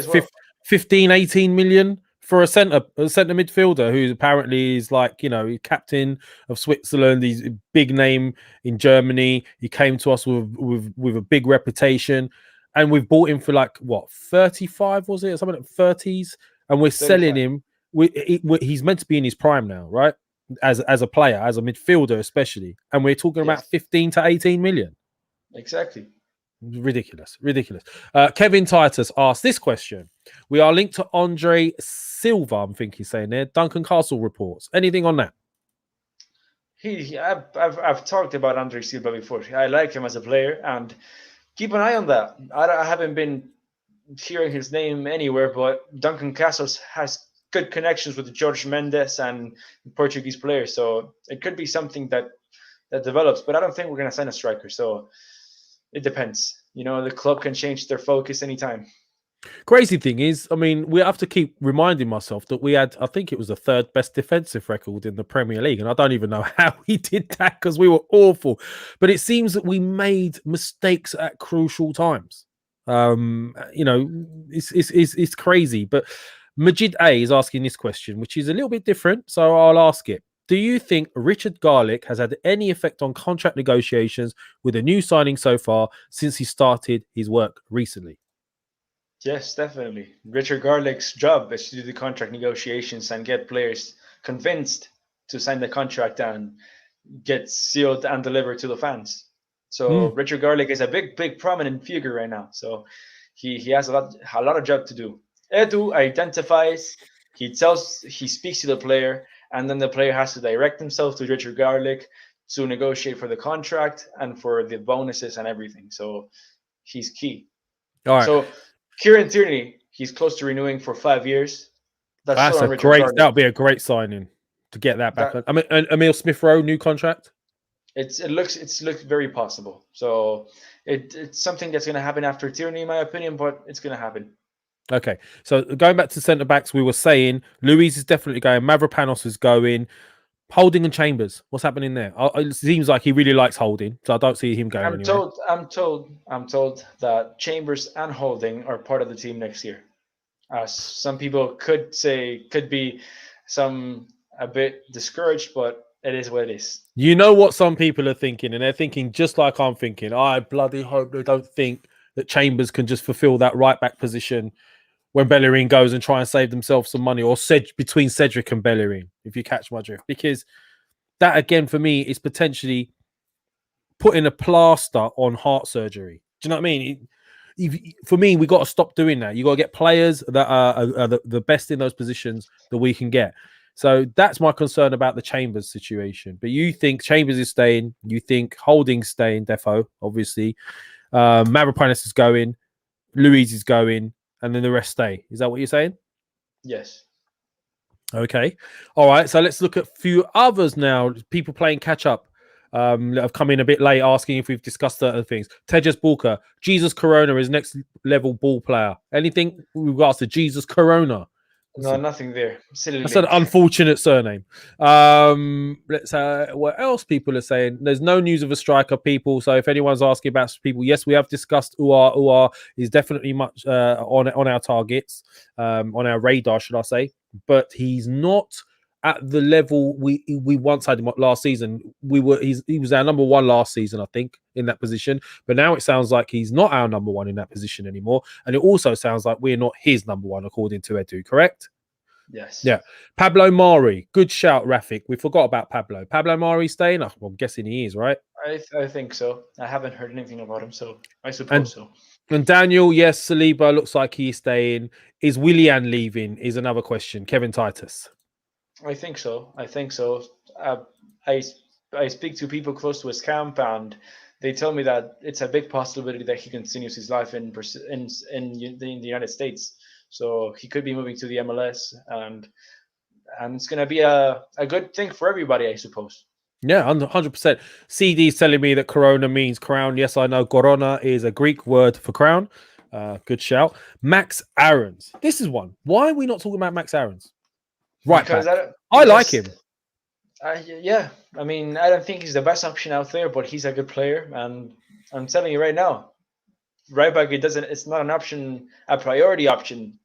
15, 18 million for a centre midfielder who apparently is like, you know, captain of Switzerland. He's a big name in Germany. He came to us with a big reputation, and we've bought him for like what, 35 was it, or something like 30s, and we're 35. Selling him. He's meant to be in his prime now, right? As a player, as a midfielder, especially, and we're talking about 15 to 18 million. Exactly. Ridiculous. Kevin Titus asked this question. We are linked to Andre Silva, I think he's saying there. Duncan Castle reports. Anything on that? I've talked about Andre Silva before. I like him as a player, and keep an eye on that. I haven't been hearing his name anywhere, but Duncan Castles has good connections with Jorge Mendes and Portuguese players, so it could be something that develops. But I don't think we're going to sign a striker, so it depends. You know, the club can change their focus anytime. Crazy thing is, I mean, we have to keep reminding myself that we had, I think it was the 3rd best defensive record in the Premier League, and I don't even know how we did that because we were awful. But it seems that we made mistakes at crucial times. You know, it's crazy. But Majid A is asking this question, which is a little bit different, so I'll ask it. Do you think Richard Garlick has had any effect on contract negotiations with a new signing so far since he started his work recently? Yes, definitely. Richard Garlick's job is to do the contract negotiations and get players convinced to sign the contract and get sealed and delivered to the fans. So Richard Garlick is a big prominent figure right now. So he has a lot of job to do. Edu identifies, he speaks to the player, and then the player has to direct himself to Richard Garlick to negotiate for the contract and for the bonuses and everything. So he's key. All right. So Kieran Tierney, he's close to renewing for 5 years. That'll be a great signing. to get that back. I mean, Emil Smith-Rowe, new contract. It looks very possible. So it's something that's going to happen after Tierney, in my opinion, but it's going to happen. Okay, so going back to centre backs, we were saying Luiz is definitely going. Mavropanos is going. Holding and Chambers, what's happening there? It seems like he really likes Holding, so I don't see him going anywhere. I'm told that Chambers and Holding are part of the team next year. Some people could be a bit discouraged, but it is what it is. You know what some people are thinking, and they're thinking just like I'm thinking. I bloody hope they don't think that Chambers can just fulfill that right back position when Bellerin goes and try and save themselves some money, or between Cedric and Bellerin, if you catch my drift. Because that, again, for me, is potentially putting a plaster on heart surgery. Do you know what I mean? For me, we got to stop doing that. You got to get players that are the best in those positions that we can get. So that's my concern about the Chambers situation. But you think Chambers is staying. You think Holding's staying, defo, obviously. Mavropanos is going. Luiz is going. And then the rest stay. Is that what you're saying? Yes. Okay. All right. So let's look at a few others now. People playing catch up that have come in a bit late asking if we've discussed certain things. Tejas Bulka, Jesus Corona is next level ball player. Anything with regards to Jesus Corona? No, nothing there. That's an unfortunate surname. Let's what else people are saying. There's no news of a striker, people. So if anyone's asking about people, yes, we have discussed Uar is definitely much on our targets, on our radar, should I say? But he's not at the level we once had him last season. He was our number one last season, I think, in that position. But now it sounds like he's not our number one in that position anymore. And it also sounds like we're not his number one, according to Edu, correct? Yes. Yeah. Pablo Mari, good shout, Rafik. We forgot about Pablo. Pablo Mari staying? Oh, well, I'm guessing he is, right? I think so. I haven't heard anything about him, so I suppose so. And Daniel, yes, Saliba looks like he's staying. Is Willian leaving? Is another question. Kevin Titus. I think so. I speak to people close to his camp, and they tell me that it's a big possibility that he continues his life in the United States. So he could be moving to the MLS, and it's going to be a good thing for everybody, I suppose. Yeah, 100%. CD's telling me that Corona means crown. Yes, I know. Corona is a Greek word for crown. Good shout. Max Aarons. This is one. Why are we not talking about Max Aarons? Right, because I like him. Yeah, I mean, I don't think he's the best option out there, but he's a good player, and I'm telling you right now, right back, it's not an option, a priority option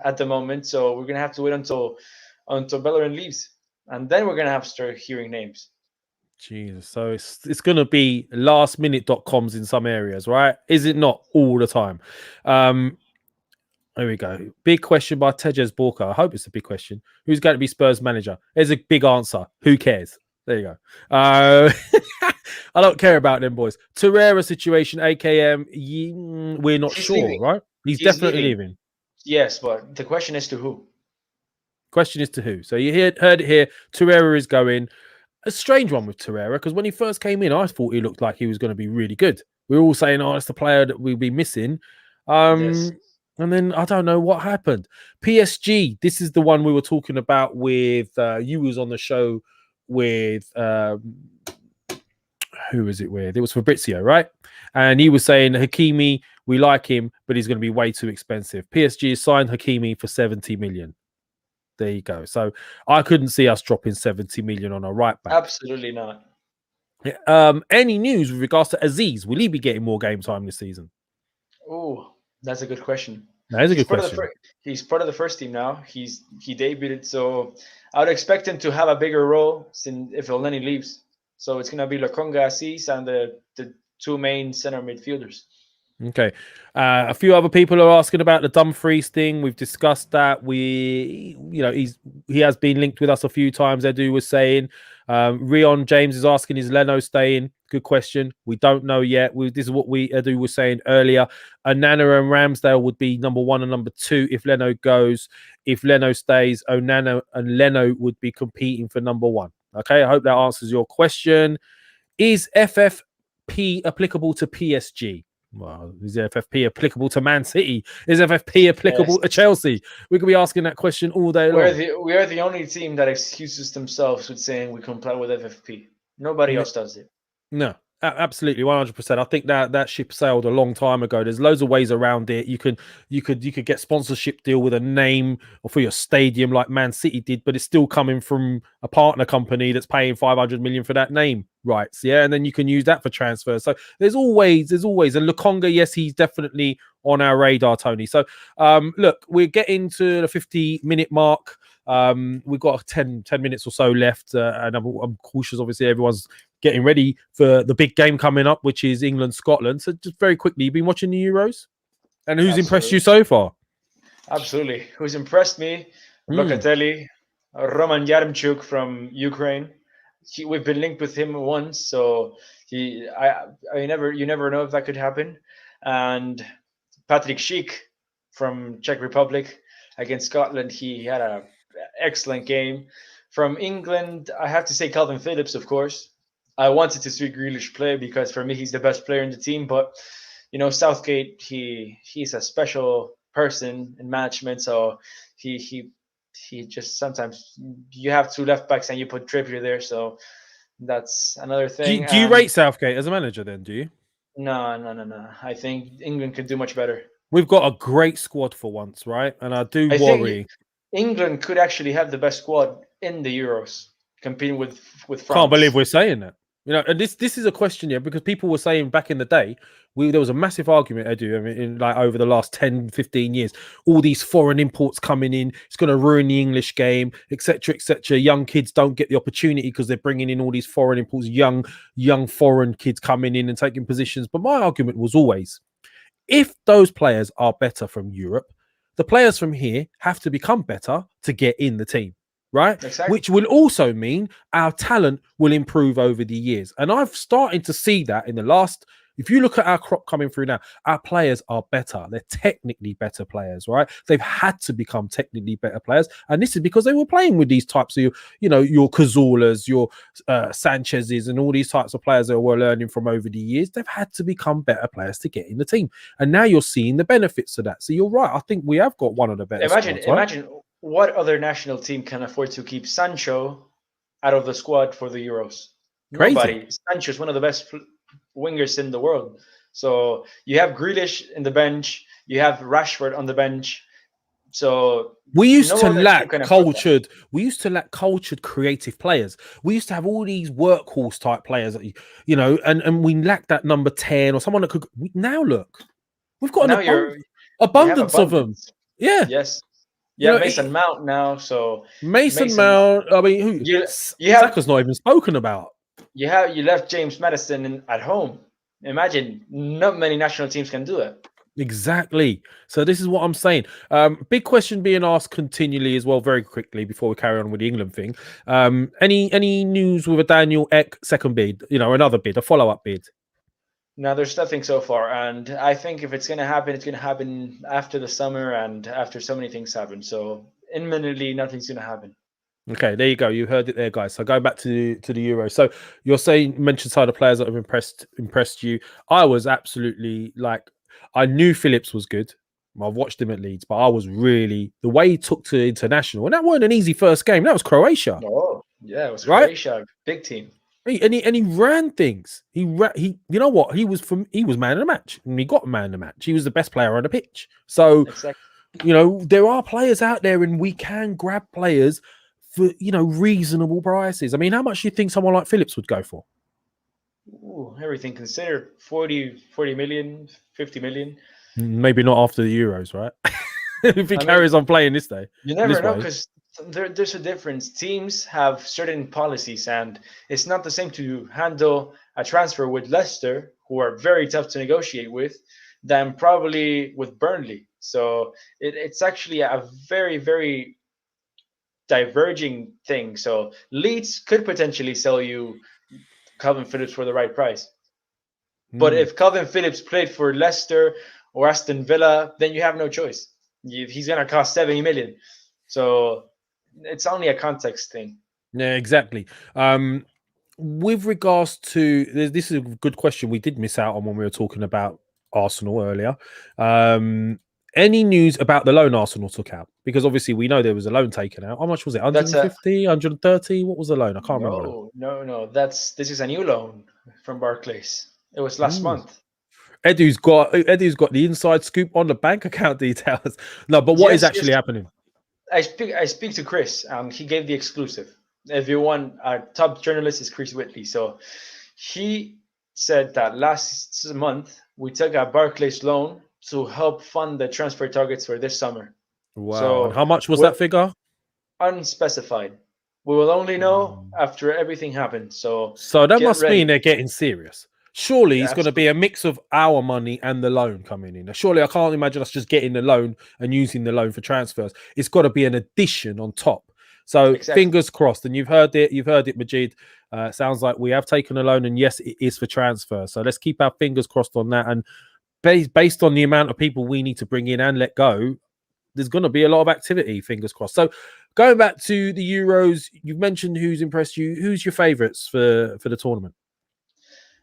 at the moment. So we're gonna have to wait until Bellerin leaves, and then we're gonna have to start hearing names. Jesus, so it's gonna be lastminute.coms in some areas, right? Is it not all the time? There we go. Big question by Tejas Borka. I hope it's a big question. Who's going to be Spurs manager? There's a big answer. Who cares? There you go. I don't care about them boys. Torreira situation, AKM, we're not sure, leaving. Right? He's definitely leaving. Yes, but the question is to who? Question is to who? So you heard it here. Torreira is going. A strange one with Torreira, because when he first came in, I thought he looked like he was going to be really good. We were all saying, oh, it's the player that we'll be missing. Yes. And then I don't know what happened. PSG, this is the one we were talking about with, you was on the show with, who was it with? It was Fabrizio, right? And he was saying, Hakimi, we like him, but he's going to be way too expensive. PSG has signed Hakimi for 70 million. There you go. So I couldn't see us dropping 70 million on a right back. Absolutely not. Any news with regards to Aziz? Will he be getting more game time this season? Oh, that's a good question. That is a good question. He's part of the first team now. He debuted, so I would expect him to have a bigger role if Elneny leaves. So it's going to be Lokonga, Aziz, and the two main center midfielders. Okay. A few other people are asking about the Dumfries thing. We've discussed that. He has been linked with us a few times. Edu was saying. Rion James is asking, is Leno staying? Good question. We don't know yet. This is what Edu was saying earlier. Onana and Ramsdale would be number 1 and number 2 if Leno goes. If Leno stays, Onana and Leno would be competing for number 1. Okay, I hope that answers your question. Is FFP applicable to PSG? Well, is the FFP applicable to Man City? Is FFP applicable to Yes. Chelsea? We could be asking that question all day long. We are the only team that excuses themselves with saying we comply with FFP. Nobody else does it. No, absolutely, 100%. I think that ship sailed a long time ago. There's loads of ways around it. You could get sponsorship deal with a name or for your stadium like Man City did, but it's still coming from a partner company that's paying 500 million for that name rights. Yeah, and then you can use that for transfer. So there's always, and Lukonga, yes, he's definitely on our radar, Tony. So look, we're getting to the 50-minute mark. We've got 10 minutes or so left, and I'm cautious. Obviously, everyone's getting ready for the big game coming up, which is England-Scotland. So just very quickly, you've been watching the Euros? And who's impressed you so far? Absolutely. Who's impressed me? Locatelli, Roman Yaremchuk from Ukraine. We've been linked with him once, so you never know if that could happen. And Patrick Schick from Czech Republic against Scotland, he had an excellent game. From England, I have to say Calvin Phillips, of course. I wanted to see Grealish play because for me he's the best player in the team, but Southgate, he's a special person in management, so he just sometimes you have two left backs and you put Trippier there, so that's another thing. Do you rate Southgate as a manager then, do you? No. I think England could do much better. We've got a great squad for once, right? And I worry. England could actually have the best squad in the Euros, competing with France. Can't believe we're saying that. And this is a question, yeah, because people were saying back in the day, there was a massive argument, Edu, I mean, in like over the last 10, 15 years, all these foreign imports coming in, it's going to ruin the English game, etc., etc. Young kids don't get the opportunity because they're bringing in all these foreign imports, young foreign kids coming in and taking positions. But my argument was always, if those players are better from Europe, the players from here have to become better to get in the team. Right? Exactly. Which will also mean our talent will improve over the years. And I've started to see that in the last, if you look at our crop coming through now, our players are better. They're technically better players, right? They've had to become technically better players. And this is because they were playing with these types of, your Cazulas, your Sanchez's, and all these types of players that we're learning from over the years. They've had to become better players to get in the team. And now you're seeing the benefits of that. So you're right. I think we have got one of the better squads, right? Imagine what other national team can afford to keep Sancho out of the squad for the Euros? Crazy. Nobody. Sancho's one of the best wingers in the world. So you have Grealish in the bench. You have Rashford on the bench. So we used to lack cultured. We used to lack cultured, creative players. We used to have all these workhorse type players, and we lacked that number 10 or someone that could. Now look, we've got an abundance of them. Yeah. Yes. Yeah, Mason Mount now. So Mason Mount. I mean, who? Xhaka's not even spoken about. You left James Maddison at home. Imagine, not many national teams can do it. Exactly. So this is what I'm saying. Big question being asked continually as well, very quickly before we carry on with the England thing. Any news with a Daniel Ek second bid? Another bid, a follow-up bid. No, there's nothing so far, and I think if it's going to happen, it's going to happen after the summer and after so many things happen. So imminently, nothing's going to happen. Okay, there you go. You heard it there, guys. So going back to the Euro. So you're saying, mentioned some of the players that have impressed you. I was absolutely I knew Phillips was good. I've watched him at Leeds, but I was really, the way he took to international, and that wasn't an easy first game. That was Croatia. Oh, yeah, it was Croatia, right? Big team. And he ran things. He you know what? He was man of the match, and he got man of the match. He was the best player on the pitch. So, exactly. There are players out there, and we can grab players for reasonable prices. I mean, how much do you think someone like Phillips would go for? Ooh, everything considered, 40 million, 50 million. Maybe not after the Euros, right? If he carries on playing this day. You never know, because there's a difference. Teams have certain policies, and it's not the same to handle a transfer with Leicester, who are very tough to negotiate with, than probably with Burnley. So it's actually a very, very diverging thing. So Leeds could potentially sell you Calvin Phillips for the right price. But if Calvin Phillips played for Leicester or Aston Villa, then you have no choice. He's going to cost 70 million. So it's only a context thing. Yeah, exactly. With regards to this is a good question we did miss out on when we were talking about Arsenal earlier. Any news about the loan Arsenal took out? Because obviously we know there was a loan taken out. How much was it? That's 150, 130? What was the loan? I can't remember. No. This is a new loan from Barclays. It was last month. Edu's got the inside scoop on the bank account details. No, but what is actually happening? I speak to Chris. He gave the exclusive. If you want, our top journalist is Chris Whitley. So he said that last month we took a Barclays loan to help fund the transfer targets for this summer. Wow. So and how much was that figure? Unspecified. We will only know after everything happens. So that must mean they're getting serious. Surely it's going to be a mix of our money and the loan coming in. Surely I can't imagine us just getting the loan and using the loan for transfers. It's got to be an addition on top. So fingers crossed. And you've heard it, Majid. Sounds like we have taken a loan, and yes, it is for transfer. So let's keep our fingers crossed on that. And based on the amount of people we need to bring in and let go, there's going to be a lot of activity, fingers crossed. So going back to the Euros, you've mentioned who's impressed you. Who's your favourites for the tournament?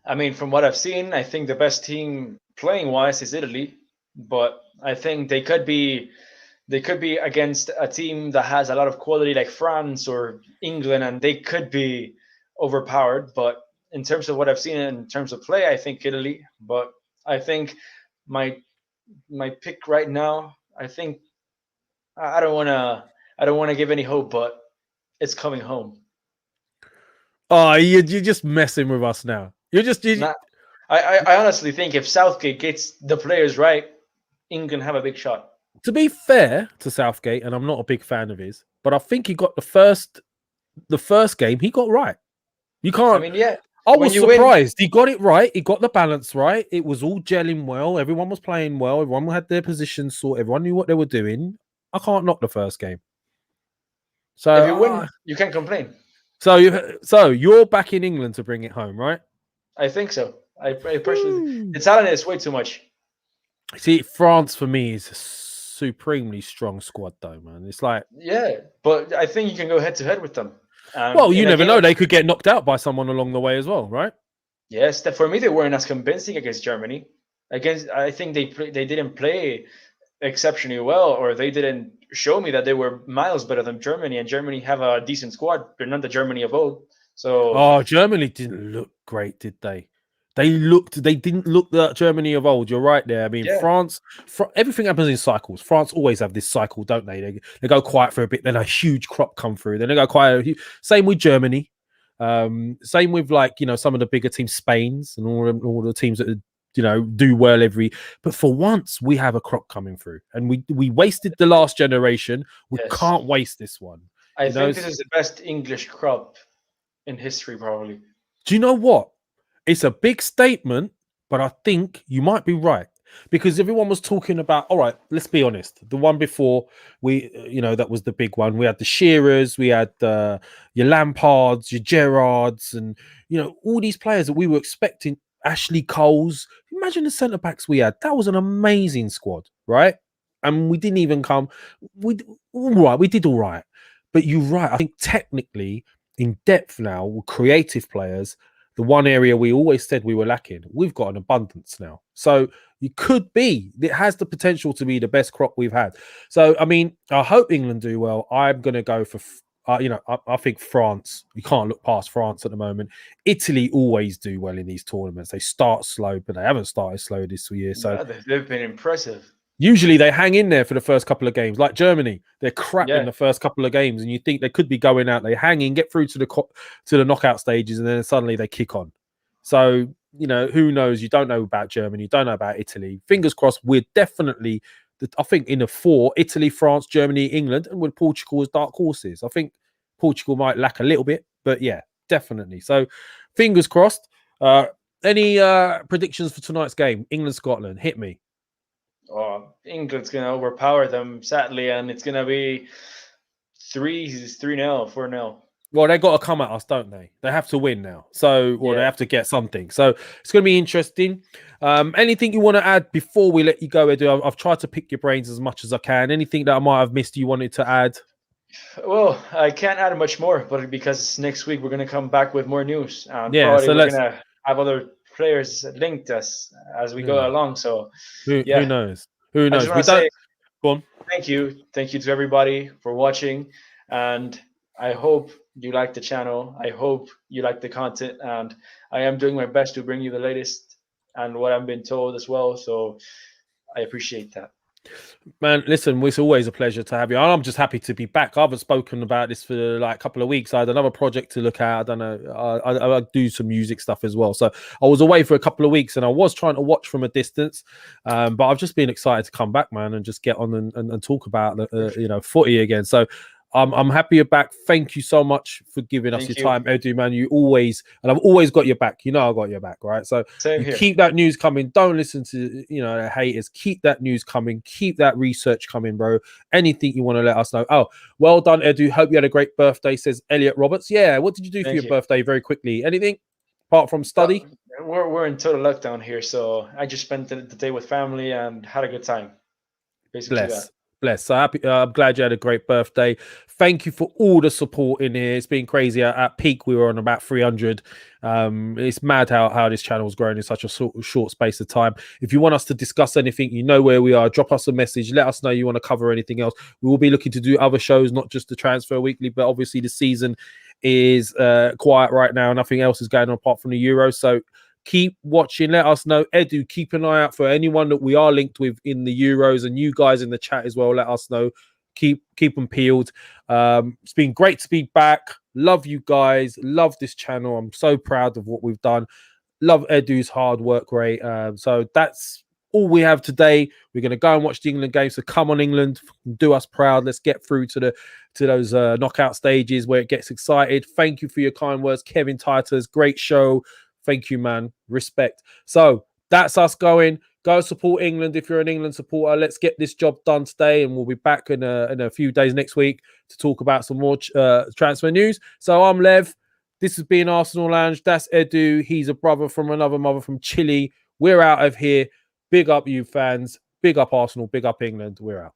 I mean, from what I've seen, I think the best team playing-wise is Italy. But I think they could be against a team that has a lot of quality like France or England, and they could be overpowered. But in terms of what I've seen in terms of play, I think Italy. But I think my pick right now, I think I don't want to give any hope, but it's coming home. Oh, you're just messing with us now. I honestly think if Southgate gets the players right, England have a big shot. To be fair to Southgate, and I'm not a big fan of his, but I think he got the first game he got right. You can't. I mean, yeah. I was surprised. He got it right. He got the balance right. It was all gelling well. Everyone was playing well. Everyone had their positions sorted. Everyone knew what they were doing. I can't knock the first game. So if you win, you can't complain. So you're back in England to bring it home, right? I think so. I personally, the talent is way too much. See, France for me is a supremely strong squad, though, man. It's like but I think you can go head to head with them. Well, you never know; they could get knocked out by someone along the way as well, right? Yes, for me they weren't as convincing against Germany. I think they didn't play exceptionally well, or they didn't show me that they were miles better than Germany. And Germany have a decent squad. They're not the Germany of old. So Germany didn't look great, did they? They didn't look the Germany of old. You're right there. I mean, France, everything happens in cycles. France always have this cycle, don't they? They go quiet for a bit, then a huge crop come through. Then they go quiet. Same with Germany. Same with some of the bigger teams, Spain's and all the teams that do well but for once we have a crop coming through, and we wasted the last generation. We can't waste this one. I think this is the best English crop in history, probably. Do you know what? It's a big statement, but I think you might be right, because everyone was talking about, all right, let's be honest. The one before that was the big one. We had the Shearers, we had your Lampards, your Gerrards, and all these players that we were expecting. Ashley Coles. Imagine the centre backs we had. That was an amazing squad, right? And we didn't even come. We did all right. But you're right. I think technically, in depth now, with creative players, the one area we always said we were lacking, we've got an abundance now. So it has the potential to be the best crop we've had. So, I mean, I hope England do well. I'm going to go for, I think France, you can't look past France at the moment. Italy always do well in these tournaments. They start slow, but they haven't started slow this year. So they've been impressive. Usually they hang in there for the first couple of games, like Germany. They're crap in the first couple of games, and you think they could be going out. They hang in, get through to the knockout stages, and then suddenly they kick on. So who knows? You don't know about Germany, you don't know about Italy. Fingers crossed. We're definitely, I think, in the 4: Italy, France, Germany, England, and with Portugal as dark horses. I think Portugal might lack a little bit, but yeah, definitely. So fingers crossed. Any predictions for tonight's game? England, Scotland. Hit me. England's going to overpower them, sadly, and it's going to be 3-0, 4-0. Well, they got to come at us, don't they? They have to win now. So, they have to get something. So it's going to be interesting. Anything you want to add before we let you go, Edu? I've tried to pick your brains as much as I can. Anything that I might have missed you wanted to add? Well, I can't add much more, but because next week we're going to come back with more news. So we're going to have other players linked us as we go along. So Who knows? Who I knows? just want to say Go on. thank you to everybody for watching, and I hope you like the channel. I hope you like the content, and I am doing my best to bring you the latest and what I've been told as well. So I appreciate that. Man, listen, it's always a pleasure to have you. I'm just happy to be back. I haven't spoken about this for like a couple of weeks. I had another project to look at. I don't know. I do some music stuff as well. So I was away for a couple of weeks and I was trying to watch from a distance. But I've just been excited to come back, man, and just get on and talk about footy again. So I'm happy you're back. Thank you so much for giving us your time, Edu, man. You always, and I've always got your back. You know I got your back, right? So keep that news coming. Don't listen to the haters. Keep that news coming. Keep that research coming, bro. Anything you want to let us know. Oh, well done, Edu. Hope you had a great birthday, says Elliot Roberts. Yeah, what did you do for your birthday? Very quickly. Anything apart from study? We're in total lockdown here, so I just spent the day with family and had a good time. Basically, Bless. So happy. I'm glad you had a great birthday. Thank you for all the support in here. It's been crazy. At peak, we were on about 300. It's mad how this channel's grown in such a short space of time. If you want us to discuss anything, you know where we are. Drop us a message. Let us know you want to cover anything else. We will be looking to do other shows, not just the Transfer Weekly, but obviously the season is quiet right now. Nothing else is going on apart from the Euros. So keep watching. Let us know. Edu, keep an eye out for anyone that we are linked with in the Euros, and you guys in the chat as well. Let us know. Keep them peeled. It's been great to be back. Love you guys. Love this channel. I'm so proud of what we've done. Love Edu's hard work rate. So that's all we have today. We're going to go and watch the England game. So come on, England, do us proud. Let's get through to those knockout stages where it gets excited. Thank you for your kind words, Kevin Titus. Great show. Thank you, man. Respect. So that's us going. Go support England if you're an England supporter. Let's get this job done today, and we'll be back in a few days next week to talk about some more transfer news. So I'm Lev. This has been Arsenal Lounge. That's Edu. He's a brother from another mother from Chile. We're out of here. Big up you fans. Big up Arsenal. Big up England. We're out.